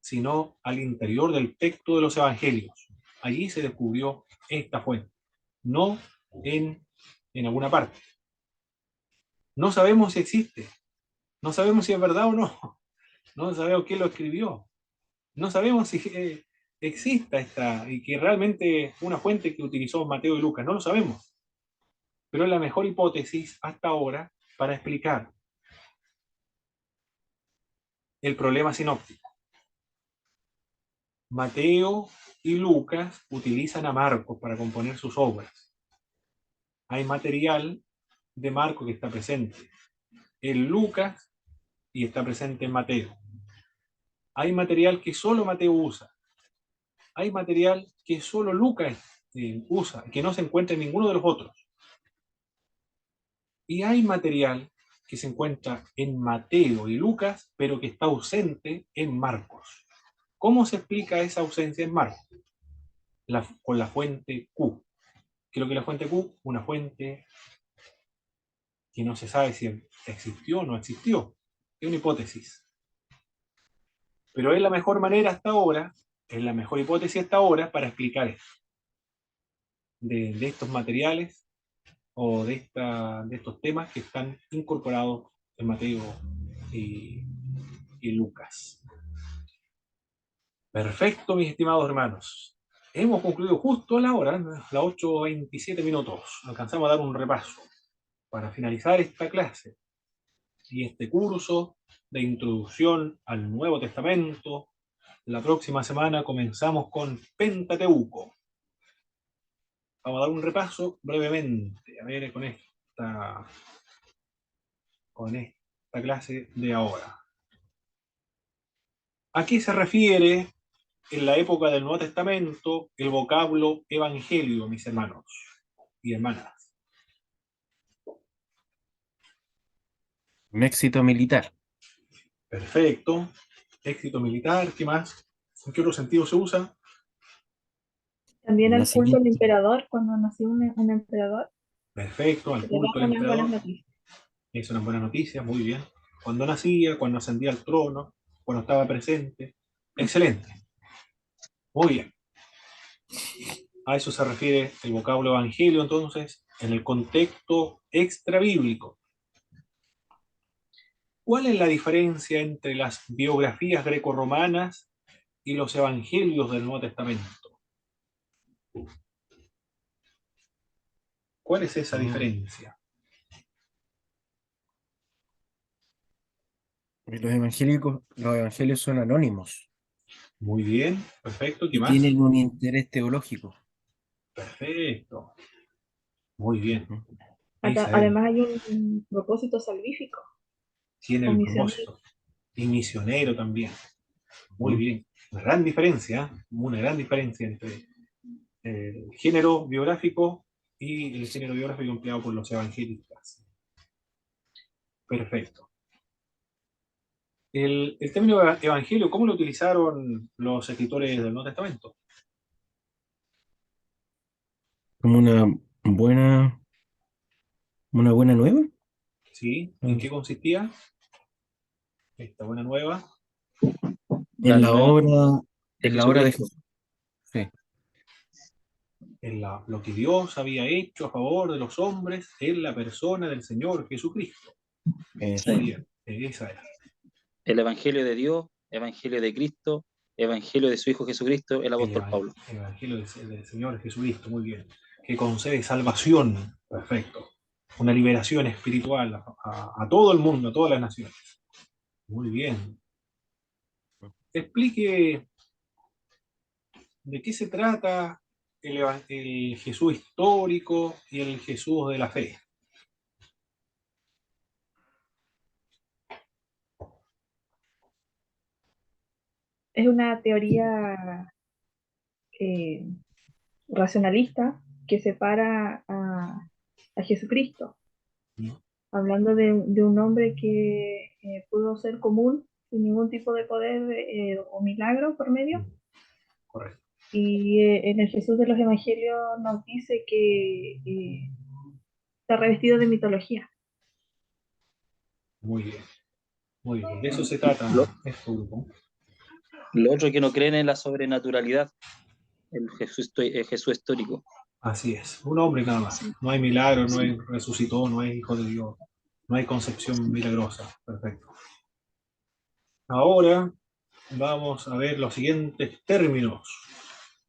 sino al interior del texto de los evangelios. Allí se descubrió esta fuente, no en alguna parte. No sabemos si existe, no sabemos si es verdad o no, no sabemos quién lo escribió, No sabemos si exista esta, y que realmente una fuente que utilizó Mateo y Lucas, no lo sabemos, pero es la mejor hipótesis hasta ahora para explicar el problema sinóptico. Mateo y Lucas utilizan a Marcos para componer sus obras. Hay material de Marcos que está presente en Lucas y está presente en Mateo. Hay material que solo Mateo usa. Hay material que solo Lucas usa, que no se encuentra en ninguno de los otros. Y hay material que se encuentra en Mateo y Lucas, pero que está ausente en Marcos. ¿Cómo se explica esa ausencia en Marcos? Con la fuente Q. ¿Qué es lo que es la fuente Q? Una fuente que no se sabe si existió o no existió. Es una hipótesis. Pero es la mejor manera hasta ahora, es la mejor hipótesis hasta ahora para explicar esto. De estos materiales o de estos temas que están incorporados en Mateo y, y Lucas. Perfecto, mis estimados hermanos. Hemos concluido justo a la hora, las 8:27 minutos. Alcanzamos a dar un repaso para finalizar esta clase y este curso de introducción al Nuevo Testamento. La próxima semana comenzamos con Pentateuco. Vamos a dar un repaso brevemente, a ver, con esta clase de ahora. ¿A qué se refiere en la época del Nuevo Testamento el vocablo evangelio, mis hermanos y hermanas? Un éxito militar. Perfecto. Éxito militar, ¿qué más? ¿En qué otro sentido se usa? También al culto al Nacimiento. emperador, cuando nació un emperador, Perfecto, se al le culto da al unas buenas emperador. noticias. Es una buena noticia, muy bien. Cuando nacía, cuando ascendía al trono, cuando estaba presente. Excelente. Muy bien. A eso se refiere el vocablo evangelio, entonces, en el contexto extrabíblico. ¿Cuál es la diferencia entre las biografías grecorromanas y los evangelios del Nuevo Testamento? ¿Cuál es esa diferencia? Los evangelios son anónimos Muy bien, perfecto. ¿Qué y más? tienen un interés teológico. Perfecto. Muy bien. Ujú. Isael Además hay un propósito salvífico tiene o el misionero. propósito. Y misionero también. Muy Ujú. bien. Una gran diferencia, ¿eh? Una gran diferencia entre el género biográfico y el género biográfico empleado por los evangelistas. Perfecto. El término evangelio, ¿cómo lo utilizaron los escritores del Nuevo Testamento? Como una buena nueva. ¿Sí? ¿En Mm. qué consistía esta buena nueva? La En la nueva obra, de en la obra de Jesucristo. Jesús. Sí, En lo que Dios había hecho a favor de los hombres en la persona del Señor Jesucristo. Muy eso. Sí. bien, esa era. El Evangelio de Dios, Evangelio de Cristo, Evangelio de su Hijo Jesucristo, el apóstol Pablo. El Evangelio del Señor Jesucristo, muy bien. Que concede salvación, perfecto. Una liberación espiritual a todo el mundo, a todas las naciones. Muy bien. Explique de qué se trata el Jesús histórico y el Jesús de la fe. Es una teoría eh, racionalista que separa a Jesucristo, ¿No? hablando de un hombre que pudo ser común sin ningún tipo de poder o milagro por medio. Correcto. Y en el Jesús de los Evangelios nos dice que está revestido de mitología. Muy bien. Muy bien. De eso se trata Lo, este grupo. lo otro que no creen en la sobrenaturalidad, el Jesús histórico. Así es. Un hombre nada más. Sí, No hay milagro, no sí. hay resucitó, no hay hijo de Dios. No hay concepción milagrosa. Perfecto. Ahora vamos a ver los siguientes términos.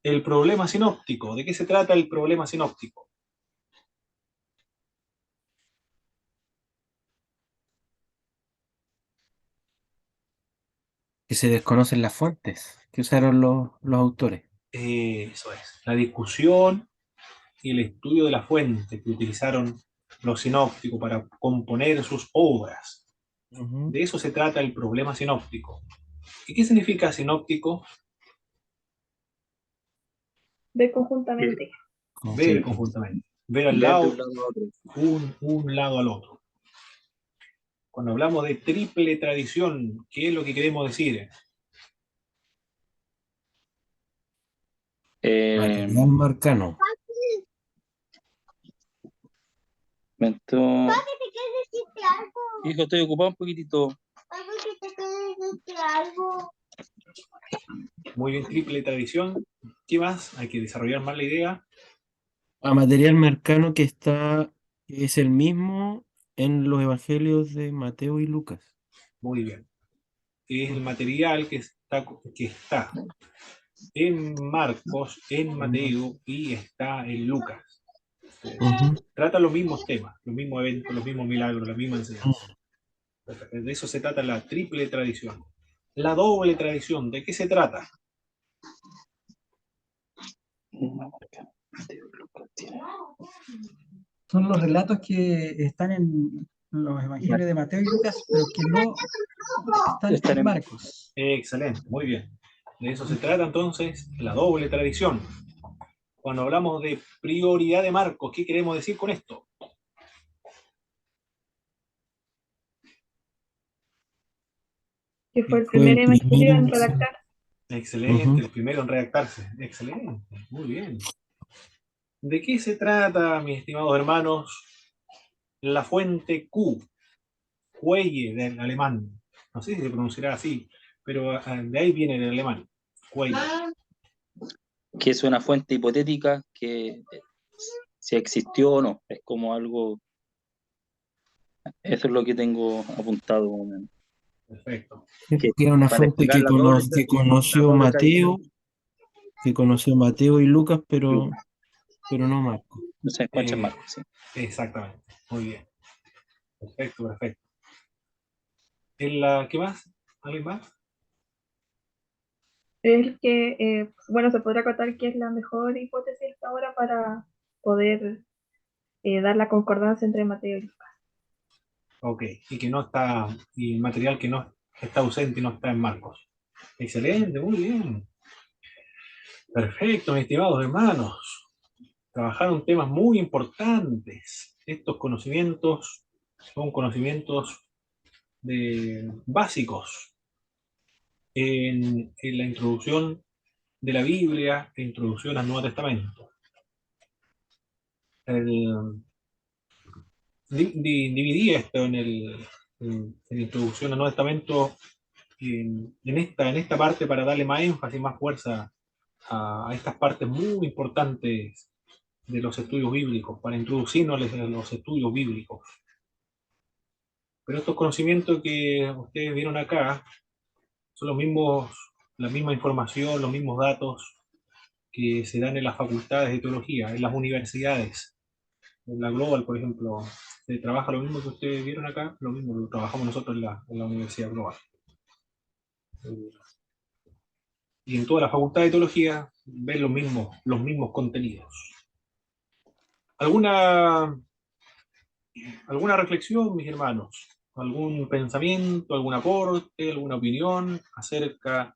El problema sinóptico. ¿De qué se trata el problema sinóptico? Que se desconocen las fuentes que usaron los autores. Eso es. La discusión y el estudio de la fuente que utilizaron los sinópticos para componer sus obras. Ujú. De eso se trata el problema sinóptico. ¿Y qué significa sinóptico? Ver conjuntamente. Ver Sí. conjuntamente. Ver al Ver de lado, un lado a otro. un lado al otro. Cuando hablamos de triple tradición, ¿qué es lo que queremos decir? Eh, Material marcano. Momento. Hijo, estoy ocupado un poquitito. Muy bien, triple tradición. ¿Qué más? Hay que desarrollar más la idea. A material marcano que es el mismo en los evangelios de Mateo y Lucas. Muy bien. Es el material que está en Marcos, en Mateo y está en Lucas. Ujú. Trata los mismos temas, los mismos eventos, los mismos milagros, la misma enseñanza. De eso se trata la triple tradición. La doble tradición, ¿de qué se trata? Son los relatos que están en los evangelios de Mateo y Lucas, pero que no están Están en en Marcos. Excelente, muy bien. De eso se trata entonces la doble tradición. Cuando hablamos de prioridad de Marcos, ¿qué queremos decir con esto? Que fue Que el fue primer el evangelio primero en en ser. redactar. Excelente, Ujú. el primero en redactarse. Excelente, muy bien. ¿De qué se trata, mis estimados hermanos, la fuente Q, Quelle del alemán? No sé si se pronunciará así, pero de ahí viene el alemán, Quelle. que es una fuente hipotética que si existió o no. Es como algo, eso es lo que tengo apuntado. Perfecto. Que Que era una para fuente explicar la doble tradición, que conoció Mateo y Lucas, pero no Marcos. no se encuentra en Eh, Marcos. Sí. exactamente, muy bien. Perfecto, perfecto. ¿Qué más? ¿Alguien más? Es que, bueno, se podrá contar que es la mejor hipótesis hasta ahora para poder dar la concordancia entre Mateo y Lucas. Ok, y que no está, y material que no está ausente y no está en Marcos. Excelente, muy bien. Perfecto, mis estimados hermanos. Trabajaron temas muy importantes. Estos conocimientos son conocimientos básicos en la introducción de la Biblia, e introducción al Nuevo Testamento. El, dividí esto en la introducción al Nuevo Testamento en esta parte para darle más énfasis, más fuerza a estas partes muy importantes de los estudios bíblicos, para introducirnos a los estudios bíblicos. Pero estos conocimientos que ustedes vieron acá son los mismos, la misma información, los mismos datos que se dan en las facultades de teología, en las universidades. En la Global, por ejemplo, se trabaja lo mismo que ustedes vieron acá, lo mismo lo trabajamos nosotros en la Universidad Global. Y en toda la facultad de teología ven los mismos contenidos. ¿Alguna, alguna reflexión, mis hermanos? ¿Algún pensamiento, algún aporte, alguna opinión acerca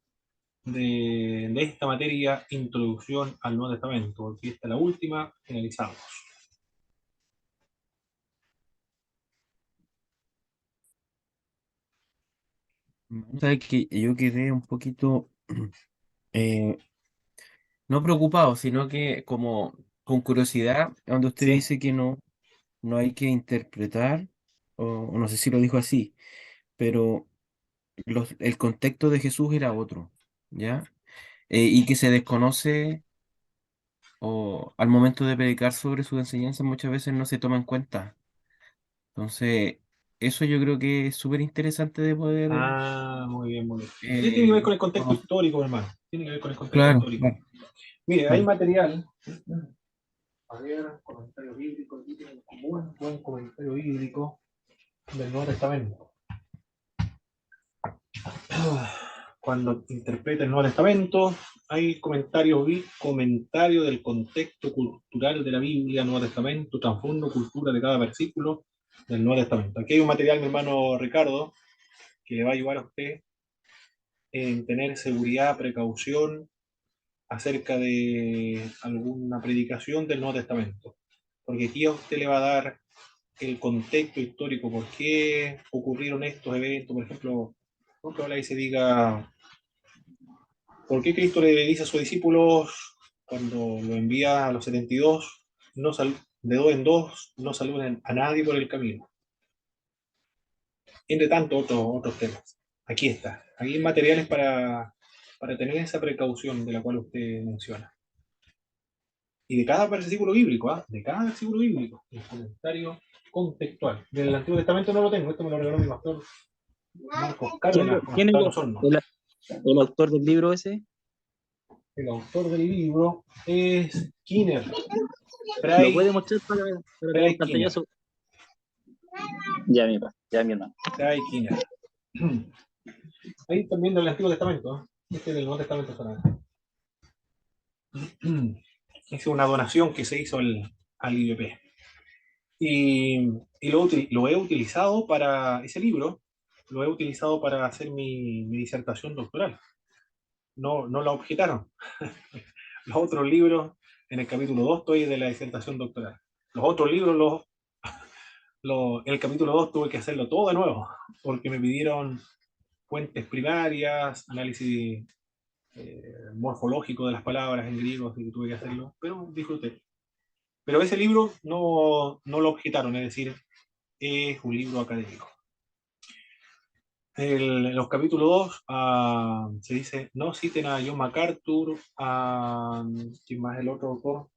de esta materia, introducción al Nuevo Testamento? Porque esta es la última, finalizamos. Sabes que yo quedé un poquito, eh, no preocupado, sino que como con curiosidad, donde usted Sí, dice que no hay que interpretar, o no sé si lo dijo así, pero el contexto de Jesús era otro, ¿ya? Y que se desconoce o al momento de predicar sobre su enseñanza muchas veces no se toma en cuenta. Entonces, eso yo creo que es súper interesante de poder, Ah, muy bien, muy bien. Sí, tiene que ver con el contexto conocer. histórico, hermano. Tiene que ver con el contexto Claro, histórico. claro, Mire, hay claro. material. A ver, comentario bíblico. Aquí tiene un buen comentario bíblico del Nuevo Testamento. Cuando interpreta el Nuevo Testamento, hay comentario del contexto cultural de la Biblia, Nuevo Testamento, trasfondo, cultura de cada versículo del Nuevo Testamento. Aquí hay un material, mi hermano Ricardo, que le va a ayudar a usted en tener seguridad, precaución acerca de alguna predicación del Nuevo Testamento. Porque aquí a usted le va a dar el contexto histórico, por qué ocurrieron estos eventos, por ejemplo, no que habla y se diga, ¿por qué Cristo le dice a sus discípulos cuando lo envía a los 72, no de dos en dos, no saluden a nadie por el camino? Entre tanto, otros temas. Aquí está. Aquí hay materiales para tener esa precaución de la cual usted menciona. Y de cada versículo bíblico, ¿ah? De cada versículo bíblico, el comentario contextual. Del Antiguo Testamento no lo tengo, esto me lo regaló mi pastor Marcos Cárdenas, con ¿Quién es Octavio Osorno. el autor del libro ese? El autor del libro es Kinner, ¿Lo Fray, puede mostrar para tener un Fray Kinner. pantallazo? Ya, ya, mi hermano. Fray Kinner. Ahí también del Antiguo Testamento, ¿eh? Este es del Nuevo Testamento solamente. Es una donación que se hizo al IBP. Y lo he utilizado para ese libro, lo he utilizado para hacer mi disertación doctoral. No la objetaron. Los otros libros, en el capítulo 2 estoy de la disertación doctoral. Los otros libros, el capítulo 2 tuve que hacerlo todo de nuevo, porque me pidieron fuentes primarias, análisis morfológico de las palabras en griego, así que tuve que hacerlo, pero disfruté. Pero ese libro no lo objetaron, es decir, es un libro académico. En los capítulos 2 se dice, no citen a John MacArthur, ¿quién más el otro autor?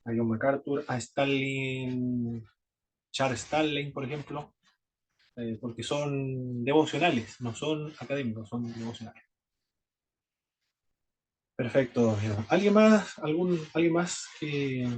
A John MacArthur, a Stalin, Charles Stanley, por ejemplo, porque son devocionales, no son académicos, son devocionales. Perfecto. ¿Alguien más? ¿Alguien más que